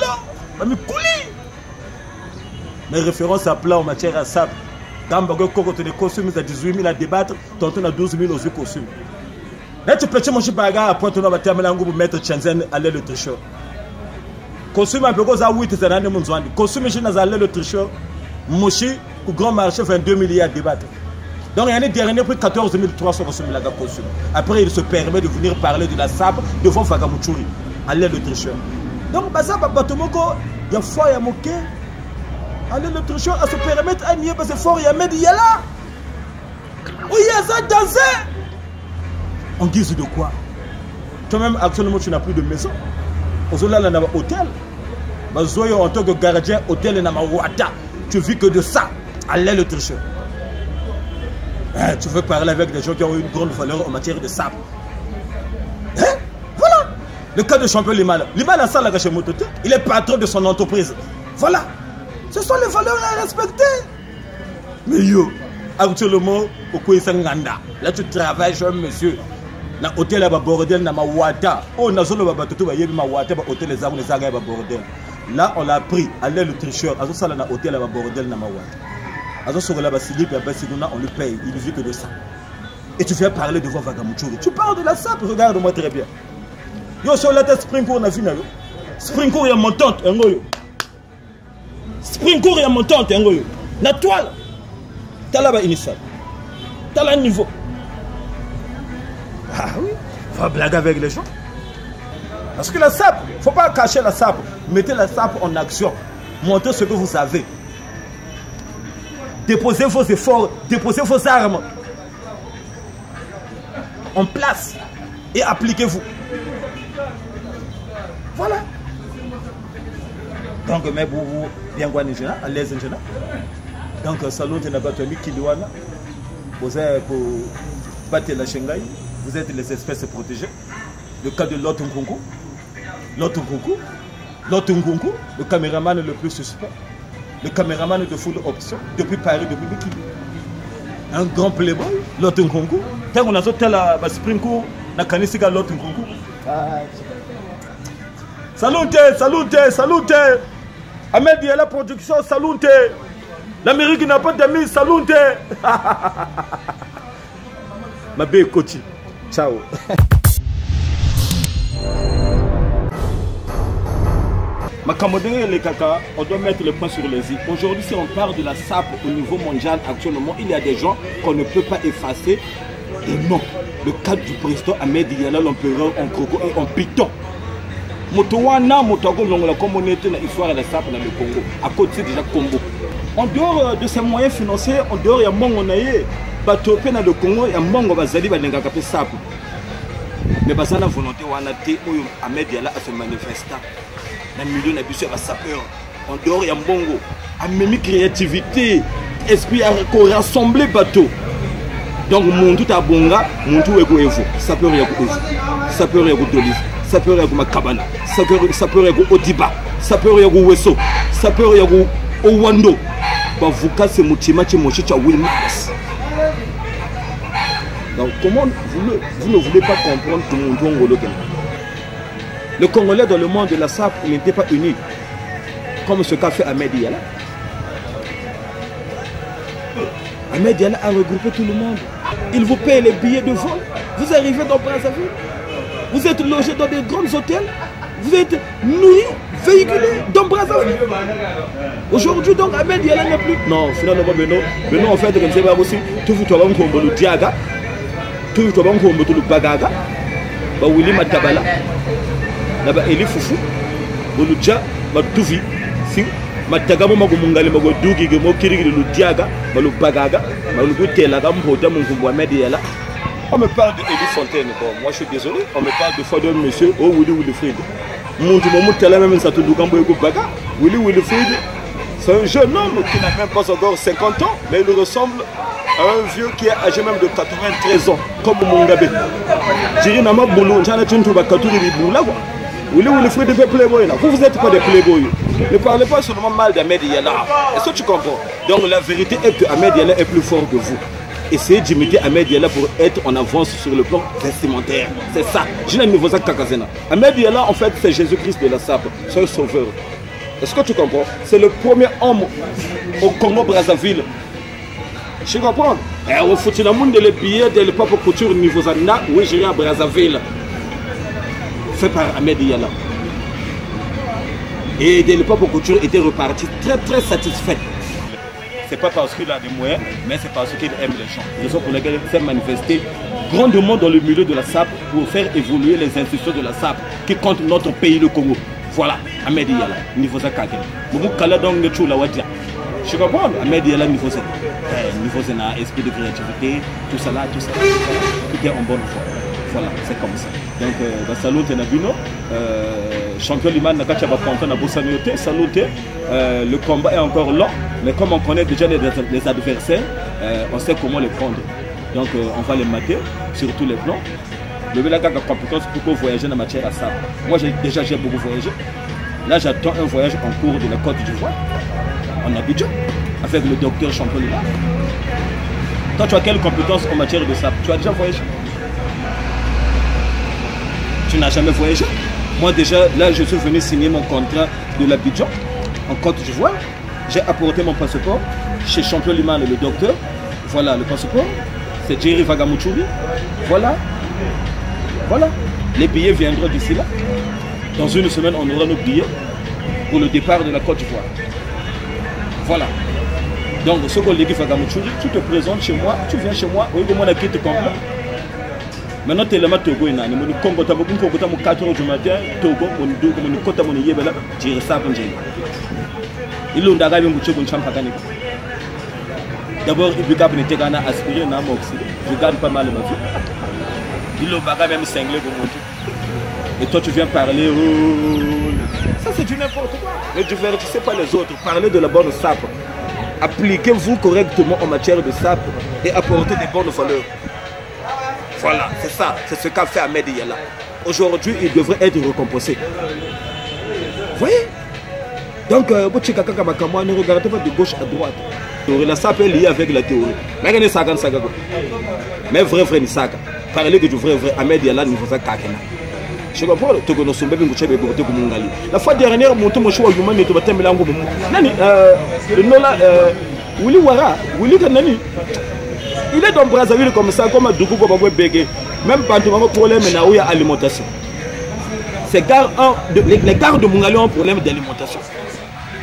Bami Kouli. Mes références à plat en matière à sable. Quand Bago Koko te costumes à 18 000 à débattre, tantôt à 12 000 aux costumes. Là, tu peux te manger bagarre à point de vue pour mettre Chenzen à l'aile le tricheur. Consume un peu de 8 c'est l'année mondiale. Consume à l'aile le tricheur. Moshi, au grand marché, 22 milliards de débattre. Donc, il y a un dernier prix 14 300 consommer la consomme. Après, il se permet de venir parler de la SAP devant Fagamuchuri à l'aile le tricheur. Donc, ça, Batomoko, il y a foi, il y a moqué. À l'aile le tricheur, à se permettre à nier parce que fort, il y a Medi, il y a là. Oui, il y a ça danser. En guise de quoi? Toi-même, actuellement, tu n'as plus de maison. Aujourd'hui, là, on a un hôtel. En tant que gardien, hôtel, on a un wata. Tu vis que de ça. Allez, le tricheur. Tu veux parler avec des gens qui ont une grande valeur en matière de sable. Voilà. Le cas de champion Limal. Limal a ça, là, chez Mototé. Il est patron de son entreprise. Voilà. Ce sont les valeurs à respecter. Mais yo, actuellement, au Kouissanganda, là, tu travailles chez un monsieur. Na hôtel ba bordel na mawata oh na zolo ba batutu ba yebi mawata ba hôtel les armes ba bordel là on l'a pris aller le tricheur azo sala na hôtel ba bordel na mawata azo sokola ba slip ba siguna on le paye il vit que de ça et tu viens parler devant Vagamuchuri tu parles de la SAP regarde-moi très bien yo sur la tête spring court na final spring court ya montante ngoyo spring court ya montante ngoyo na toile tala ba initial tala niveau. Ah oui, il faut blaguer avec les gens. Parce que la SAP, il ne faut pas cacher la SAP. Mettez la SAP en action. Montrez ce que vous savez. Déposez vos efforts, déposez vos armes en place et appliquez-vous. Voilà. Donc, mais vous, bien à l'aise en général. Donc, salon de Nabatami Kilouana, vous êtes pour battre la Shanghai. Vous êtes les espèces protégées. Le cas de Lotunkunku, le caméraman le plus suspect, le caméraman de full option, depuis Paris, depuis Bikini. Un grand playboy, Lotunkunku. Tant qu'on a sauté la Springcourt, la Kanisiga Lotunkunku. Salute, salute, salute. Ahmed il y a la production, salute. L'Amérique n'a pas d'amis, salute. Ma belle coach. Ciao. On doit mettre le point sur les i. Aujourd'hui, si on parle de la SAP au niveau mondial, actuellement, il y a des gens qu'on ne peut pas effacer. Et non, le cadre du président Ahmed Diala, l'empereur en Congo et en Python. Motowana, Motogo, la communauté, l'histoire de la SAP dans le Congo, à côté déjà Congo. En dehors de ces moyens financiers, en dehors, il y a Mongonaye. Batopé dans le Congo, il y a Mongo Bazali Banengakapé Sap. Mais parce que la volonté, on a été Ahmed Diala à se manifester. Dans le milieu, on a vu sur la sapeur. en dehors ya mbongo amemi créativité esprit à rassembler bateau donc muntu tabonga muntu weko evo sapeur ya ko evo sapeur ya ko Dolive sapeur ya ko Makabala sapeur ya ko Odiba sapeur ya ko Weso sapeur ya ko Owando bavuka se mutima chimoshi cha Wilmax. Donc comment vous ne voulez pas comprendre que mon Congolais, le Congolais dans le monde de la SAP n'était pas uni comme ce qu'a fait Ahmed Diallo. Ahmed Diallo a regroupé tout le monde. Il vous paye les billets de vol. Vous arrivez dans Brazzaville. Vous êtes logé dans des grands hôtels. Vous êtes nourris, véhiculés dans Brazzaville. Aujourd'hui, donc, Ahmed Diallo n'est plus. Non, finalement, Beno, en fait, comme c'est pas aussi, tout le monde comme le Diaga, tout le monde comme le Bagaga, Willy Matabala, Eli Fufu, le Dja, Matouvi, Matagamo Magumungali, Magodugi, Mokiri, le Diaga, le Bagaga, le Boutela, Ahmed Diallo. On me parle de Elie Fontaine, moi je suis désolé, on me parle de fois de monsieur Willy Wilfried. Wilfried, c'est un jeune homme qui n'a même pas encore 50 ans, mais il ressemble à un vieux qui est âgé même de 93 ans, comme Mungabe. Willy Wilfried est playboy. Vous n'êtes pas des playboys. Ne parlez pas seulement mal d'Ahmed Diallo. Est-ce que tu comprends? Donc la vérité est que Ahmed Diallo est plus fort que vous. Essayez d'imiter Ahmed Diallo pour être en avance sur le plan vestimentaire. C'est ça. Je n'ai pas Kakazena. Ahmed Diallo, en fait, c'est Jésus-Christ de la SAP. C'est un sauveur. Est-ce que tu comprends? C'est le premier homme au Congo-Brazzaville. Je comprends. Et au Foutinamoun de les billets de l'époque couture niveau Zana, oui, j'irai à Brazzaville. Fait par Ahmed Diallo. Et de l'époque couture était reparti très satisfait. C'est pas parce qu'il a des moyens, mais c'est parce qu'il aime les gens. Raison pour laquelle il s'est manifesté grandement dans le milieu de la SAP pour faire évoluer les institutions de la SAP qui comptent notre pays, le Congo. Voilà, Ahmed Diallo, niveau Zakake. Je comprends, Ahmed Diallo, niveau Z. Niveau Z, esprit de créativité, tout ça là, tout est en bonne forme. Voilà, c'est comme ça. Donc, salut Tenabino, champion Liman Nakacha Bakonta Nabosaniote, saluté. Le combat est encore long, mais comme on connaît déjà les adversaires, on sait comment les prendre. Donc, on va les mater sur tous les plans. Le Belaga a compétence pour voyager dans la matière à ça. Moi, j'ai beaucoup voyagé. Là, j'attends un voyage en cours de la Côte d'Ivoire, en Abidjan, avec le docteur champion Liman. Toi, tu as quelle compétence en matière de SAP? Tu as déjà voyagé? Tu n'as jamais voyagé? Moi déjà, là je suis venu signer mon contrat de l'Abidjan en Côte d'Ivoire. J'ai apporté mon passeport chez Champion Liman, le docteur. Voilà le passeport. C'est Jerry Vagamuchuri. Voilà. Voilà. Les billets viendront d'ici là. Dans une semaine, on aura nos billets pour le départ de la Côte d'Ivoire. Voilà. Donc, ce qu'on dit Vagamuchuri, tu te présentes chez moi, tu viens chez moi, oui, comment on a quitté complet. Maintenant, tu es là, tu es là, tu es là, tu es là, tu es là, 4 heures du matin, tu es là, tu es là, tu es là, il y a un d'abord, il y a un aspiré, je garde pas mal ma vie. Il y a même cinglé pour monter. Et toi, tu viens parler. Ça, c'est du n'importe quoi. Ne divertissez pas les autres. Parlez de la bonne SAP. Appliquez-vous correctement en matière de SAP et apportez des bonnes valeurs. Voilà, c'est ça, c'est ce qu'a fait Ahmed Diallo. Aujourd'hui, il devrait être récompensé. Vous voyez? Donc, ne regardez pas de gauche à droite. La SAP est liée avec la théorie. Mais vrai, ni saga. Parlez que du vrai, Ahmed Diallo ne faisait pas. Je comprends, la fois dernière, mon tour, je Willy Wara, Willy Kanani. Il est dans Brazzaville comme ça, comme à Dougou, comme à Bégué. Même pas de problème de l'alimentation. Les gares de Mungali ont un problème d'alimentation.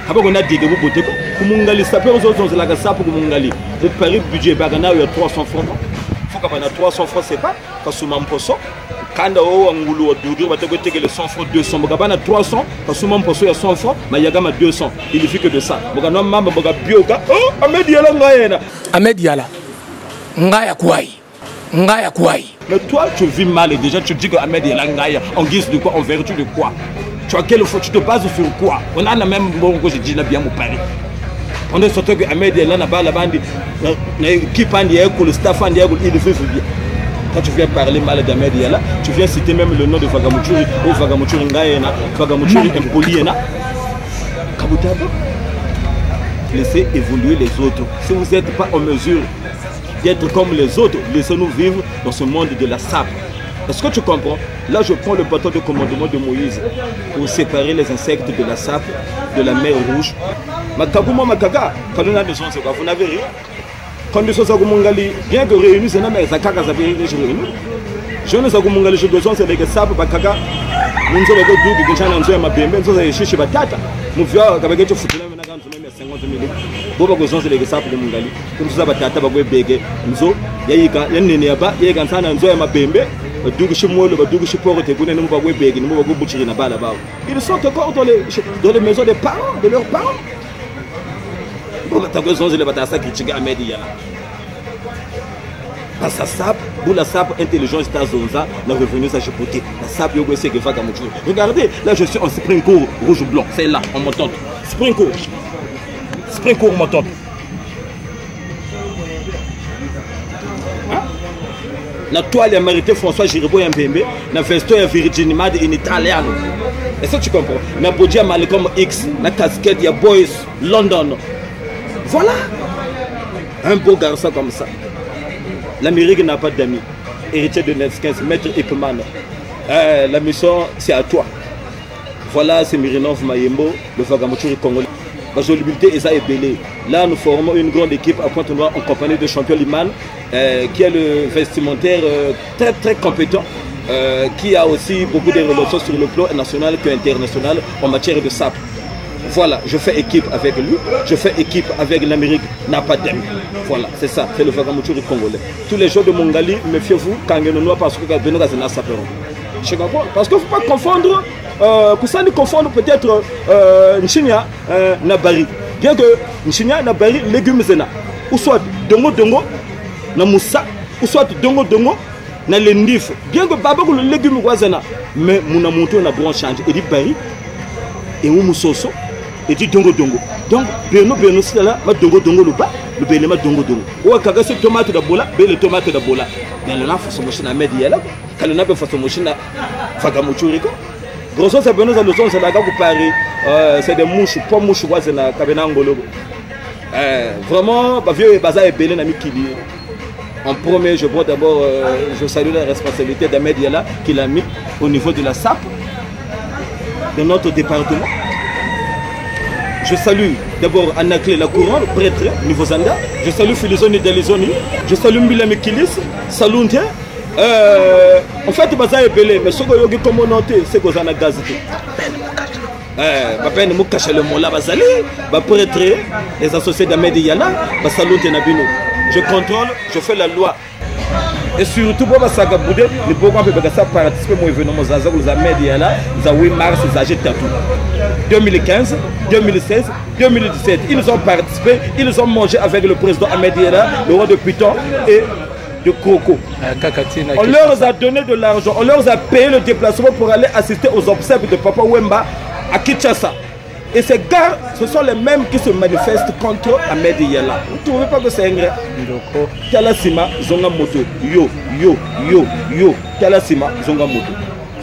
Après, on a dit que vous votez pour Mungali, ça peut aux autres, c'est la ça pour Mungali. Le pari budget, il y a 300 francs. Il faut qu'on ait 300 francs, c'est pas parce que mon poisson. Quand on a les 100 francs, 200, on a 300, parce que mon poisson il y a 100 francs, mais il y a 200. Il ne fait que de ça. Oh, Ahmed Diallo, Ahmed Diallo. Ngaya Kouaï. Mais toi, tu vis mal et déjà tu dis que Ahmed Diallo, en guise de quoi, en vertu de quoi? Tu as quelle fois, tu te bases sur quoi? On a la même bon que je dis, bien mon pari. On est surtout que Ahmed est là, la bande, qui prend le staff, il fait bien. Quand tu viens parler mal d'Ahmed là, tu viens citer même le nom de Fagamoutchouri, ou Fagamoutchouri Ngaïna, Fagamoutchouri Impoliena. Kaboutaba. Laissez évoluer les autres. Si vous n'êtes pas en mesure d'être comme les autres, laissez-nous vivre dans ce monde de la SAP. Est-ce que tu comprends? Là, je prends le bâton de commandement de Moïse pour séparer les insectes de la SAP, de la mer Rouge. Makagouma Makaga, quand on a des gens, vous n'avez rien. Quand nous sommes à Goumongali, bien que réunis, c'est mais Zakaka Zabiri, je réunis. Je ne sais pas comment je dois c'est avec SAP, Bakaga. Nous sommes avec deux gens dans un mabé, nous sommes chez Batata. Nous voyons qu'avec les footballeurs, nous avons 50 minutes. Boba Gozon, c'est avec SAP de Mungali. Nous sommes à Batata, Bagwe Bege, nous Yaïka, Yannéaba, Yagansan, and Zoya Mabembe. Ils sont encore dans les maisons des parents, de leurs parents. Parce que la SAP intelligence Zonza, la revenu ça côté. La SAP regardez, là je suis en spring court rouge ou blanc, c'est là, en montante. Spring court montante. La toile a mérité François Giribo et Mbembe, la vesto est Virginie Mad in italiano. Est-ce que tu comprends? La Bodia Malcolm X, la casquette, il y a Boys, London. Voilà. Un beau garçon comme ça. L'Amérique n'a pas d'amis. Héritier de Neskens, Maître Ipman. La mission, c'est à toi. Voilà, c'est Mirinov Mayembo, le Fagamoutchouri congolais. La solubilité est ça est belé. Là, nous formons une grande équipe à Pointe-Noire en compagnie de Champion Liman, qui est le vestimentaire très très compétent, qui a aussi beaucoup de relations sur le plan national qu'international en matière de SAP. Voilà, je fais équipe avec lui, je fais équipe avec l'Amérique, n'a pas d'amis. Voilà, c'est ça, c'est le Fagamoutchouri congolais. Tous les jours de Mongali, méfiez-vous, quand il y a parce que Benoît Saperon. Parce qu'il ne faut pas confondre. Pour ça, nous confondons peut-être Nchinya Nabari. Bien que Nchinya Nabari, légumes zena. Ou soit dongo dongo, na moussa, ou soit dongo dongo, na lendif. Bien que babako le légume wazena. Mais mon amonto na branche change. Et dit bari, et ou moussoso, et dit dongo dongo. Donc, Beno c'est là, ma dongo dongo le bas, le belema dongo dongo. Ou à cagasser tomate de bola, belle tomate de bola. Mais le laf, son machine à média là. Quand le nappe fait son machine à Fagamoutchouri. Grosso c'est Benoît Zaloson, c'est la gare pour Paris. C'est des mouches, pas mouches, c'est la Kabenangolo. Vraiment, vieux bazar et belé n'ami qui en premier, je vois d'abord, je salue la responsabilité d'Ahmed Yala qu'il a mis au niveau de la SAP, de notre département. Je salue d'abord Anakle la couronne, prêtre, niveau Zanda. Je salue Filizoni Delizoni. Je salue Milame Kilis, Salunte. En fait, Baza est belé, mais ce que vous communauté, c'est que vous avez gazité. Je vais cacher le mot là, prêtre, les associés d'Ahmed Yala, Salunte Nabino. Je contrôle, je fais la loi. Et surtout, pour les sagas boudé, les Bogans peuvent participer à mon événement Zaza, vous avez Yala, vous avez 8 mars, vous avez tout. 2015, 2016, 2017, ils ont participé, ils ont mangé avec le président Ahmed Yala, le roi de Python et de Coco. On leur a donné de l'argent, on leur a payé le déplacement pour aller assister aux obsèques de Papa Wemba à Kinshasa. Et ces gars, ce sont les mêmes qui se manifestent contre Ahmed Yala. Vous ne trouvez pas que c'est ingrat? Kalasima, Zonga Moto. Yo, yo, yo, yo. Kalasima, Zonga Moto.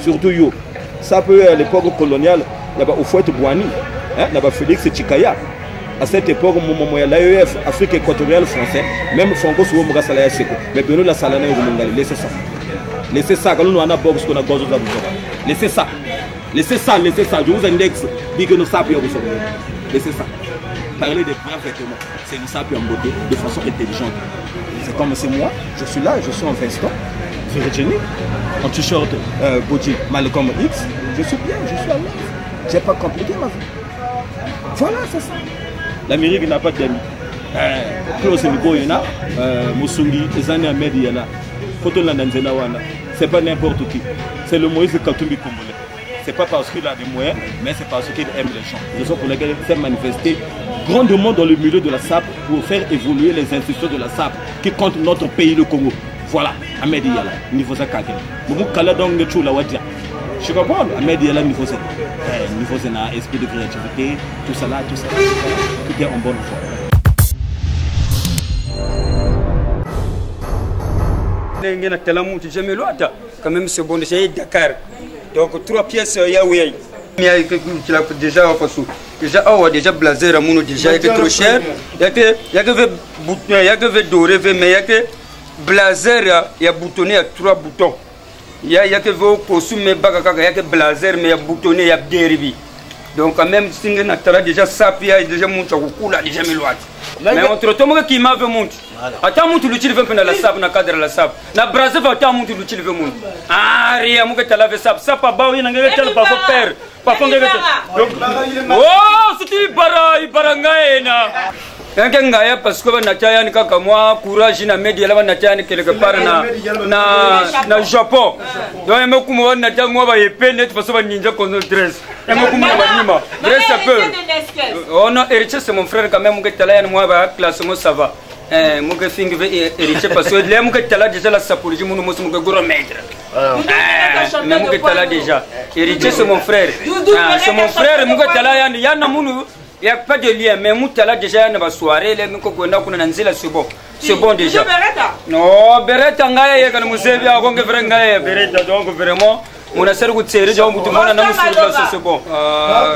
Surtout yo. Ça peut être à l'époque coloniale, là-bas au Fouette Bouani, là-bas Félix Chikaya. À cette époque, l'AEF, Afrique équatoriale français, même Franco Souomura Salaya Seko. Mais Beno la Salana et Rumungali, laissez ça. Laissez ça, quand nous avons box qu'on a gazé dans le laissez ça. Laissez ça, je vous indexe, dit que nous sapions. Laissez ça. Parlez des vrais vêtements, c'est nous sapions en beauté, de façon intelligente. C'est comme c'est moi, je suis là, je suis en veston, Virginie, en t-shirt body Malcolm X, je suis bien, je suis à l'aise. J'ai pas compliqué ma vie. Voilà, c'est ça. L'Amérique n'a pas d'amis. Claude Ngoyena, Moussungi, Zani Ahmed Yala, Photo Landanzena Wana, c'est pas n'importe qui. C'est le Moïse Katumbi congolais. C'est pas parce qu'il a des moyens, mais c'est parce qu'il aime les gens. Raison pour laquelle il s'est manifesté grandement dans le milieu de la SAP pour faire évoluer les institutions de la SAP qui comptent notre pays, le Congo. Voilà, Ahmed Yala, niveau Zakake. Vous kala donc la wadia. Je comprends, mais il y a un niveau c'est esprit de créativité, tout ça, tout est en bonne voie. Quand même c'est bon, c'est Dakar. Donc 3 pièces Yahweh. Il y a déjà blazer à mon déjà trop cher. Il y a que doré mais il y a que blazer il y a boutonné à 3 boutons. Il y a que vos costumes mais il y a que blazer mais il y a boutonné il y a dérivé. Donc quand même si on a déjà ça puis il y a déjà mon chakula déjà miloite. Mais entre toi moi qui m'a vu monte. Attends mon tu l'utile veut dans la sable na cadre la sable. Na braser va attends mon tu l'utile veut monte. Ah rien moi que tu laver sable ça pas ba ina ngeke tel pas père. Pas qu'on ngeke. Oh c'est barangaena. Ngaya parce que na taya ni kaka moi courage na media là na taya ni quelque part na Japon. Donc me kumo na taya moi ba epene parce que ninja qu'on dress. Et me kumo ba nima. Dress ça peut. Oh non héritier c'est mon frère quand même que tala moi ba classement ça va. Mon que fingi héritier parce que là mon que tala déjà la sapologie mon que gros maître. Mais mon que tala déjà héritier c'est mon frère. C'est mon frère mon que tala yana munu. Il n'y a pas de lien, mais Moutala déjà dans la soirée, les Mukogona c'est bon. C'est bon déjà. Non, Beretta Ngaye, quand nous savons à Gonga Vrengaye, Beretta, donc vraiment, on a servi de série, on a c'est bon.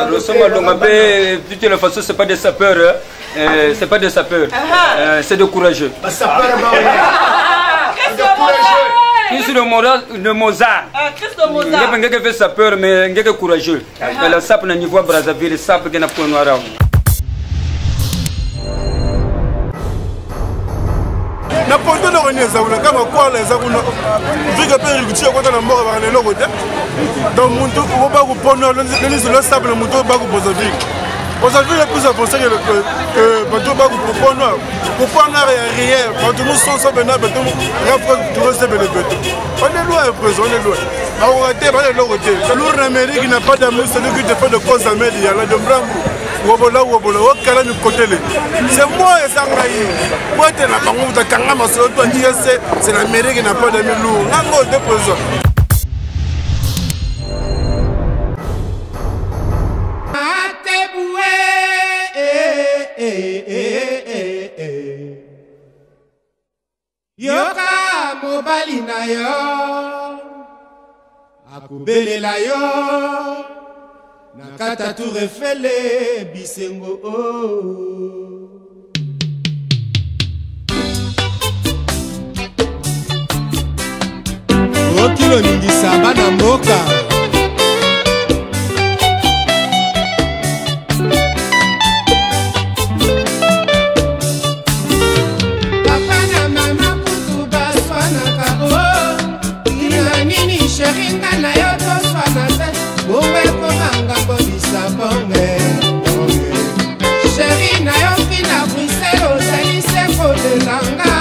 De toute façon, ce n'est pas des sapeurs, c'est pas des sapeurs, c'est des courageux. Christ de Mozart. Il y a quelqu'un qui fait sa peur, mais quelqu'un courageux. La sape n'a niveau Brazzaville, sape qui n'a pas noir. Na pondo na kwenye za kama kwa la za kuna vika pe kuchia kwa na mboga bana loko te donc muntu uba ku pono le zo sable muntu ba ku Brazzaville. Brazzaville est plus avancé que bateau ba ku pono. Ku pono rien, bateau nous sont bena bateau rafa tout c'est bel bateau. On est loin présent, on est loin. Ba ku raté ba le loko te. L'Union Amérique n'a pas d'amour, c'est lui qui te fait de cause à média la de Brambo. Wobola okala mi kotele. C'est moi et ça ngai. Moi te na bango ta kanga maso to dire c'est l'Amérique qui n'a pas d'amis lourd. Nango de présent. Yoka mobali na yo akubelela yo nakata tu refele bisengo okilo ningisa bana mboka Sheringa na yo to swana te Bombe komanga bodisa bonge Sheri na yo fina Bruxelles ozali seko de langa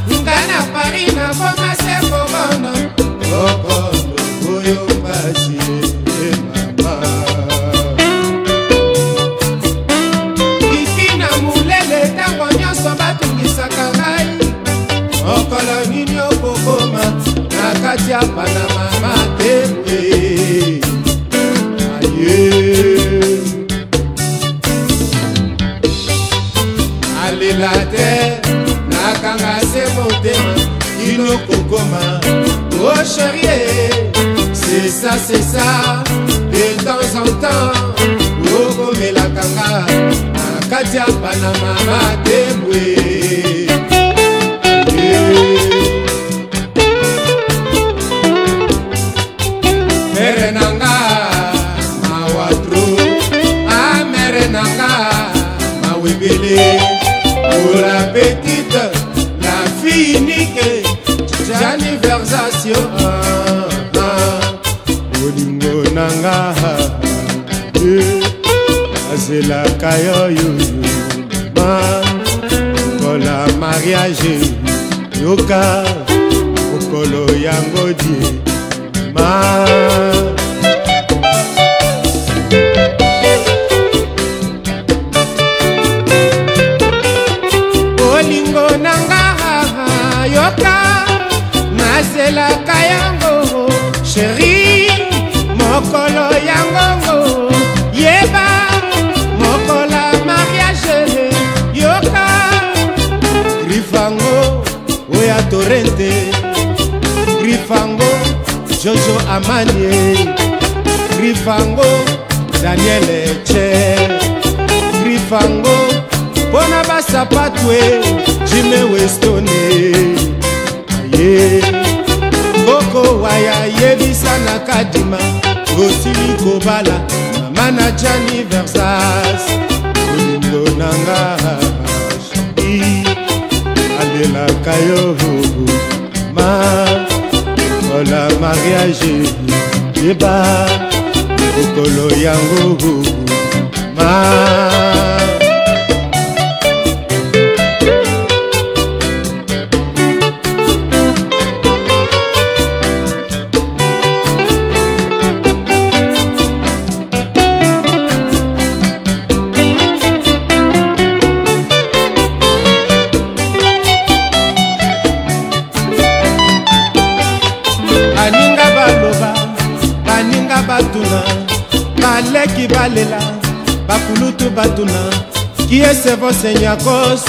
Nga na Paris na boma seko bono Okono oyo pasi mama Kiki na mulele tango nyonso batungisaka ngai Okolo nini okokoma Nakati hapa na mama tepe Aye Alela te Nakanga se motema Kino kokoma Oh chérie C'est ça De temps en temps Oko me la kanga Nakati hapa na mama tepe Mere nanga mawatro Ah mere nanga mawebele Pour la petite La fille unique J'anniversation Olingo nanga Azela kayo Ma Kola mariage Yoka Okolo yango die Ma Olingo nanga yoka Nazela kayango Chérie yangongo yeba mokola mariage yoka Grifango oya torrente Grifango Jojo Amanie Grifango Daniel Eche Grifango Bona basapatwe Jimmy Westone Aye Koko waya yebisa na kadima Osili kobala Mama Gianni Versace Olindo nanga Shabi Alela kayo Ma Ola mariage Yeba Okolo yango Ma Baleki balela, bakulutu batuna, qui est ce vos Senyakos,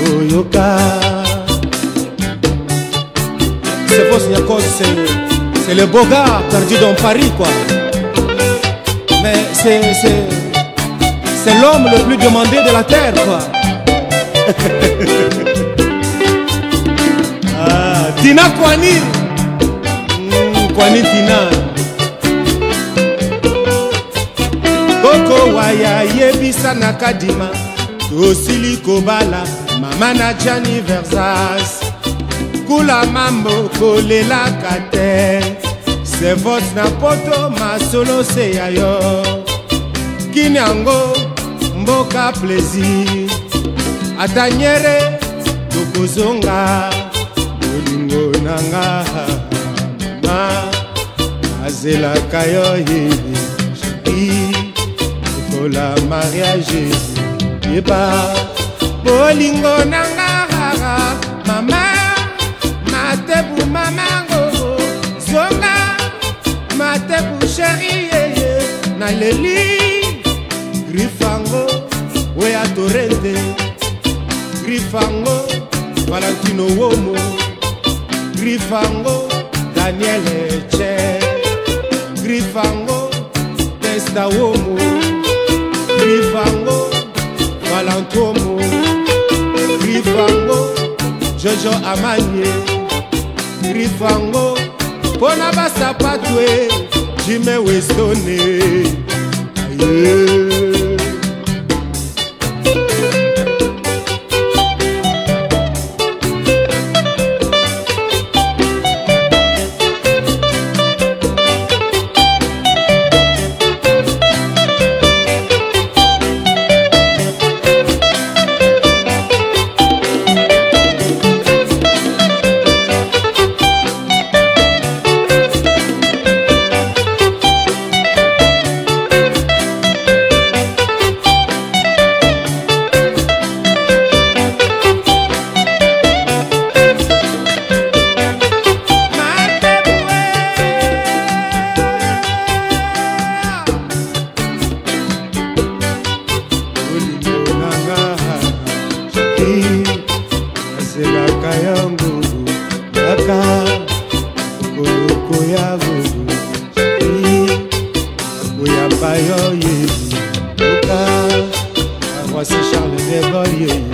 Yoyoka. Ce vos Senyakos, c'est le beau gars perdu dans Paris, quoi. Mais c'est l'homme le plus demandé de la terre, quoi. Ah, Tina Kwani, Kwani Tina. Koko waya yebisa na kadima Tosili kobala Mama na Gianni Versace Kula mambo kolela kate Se vote na poto masolo se yayo Kinyango mboka plaisir Atanyere tokozonga Bolingo nanga Mama Azela kayo hivi la mariage yeba bolingo nanga mama matebu mamango zonga matebu chérie na leli Grifango oya torrente Grifango Valentino Womo Grifango Daniel Eche Grifango Testa Womo Grifango, Valentomo, Grifango, Jojo Amanie, Grifango, Pona basapatwe, Jimmy Westone. Aye. Voici Charles de Gaulle.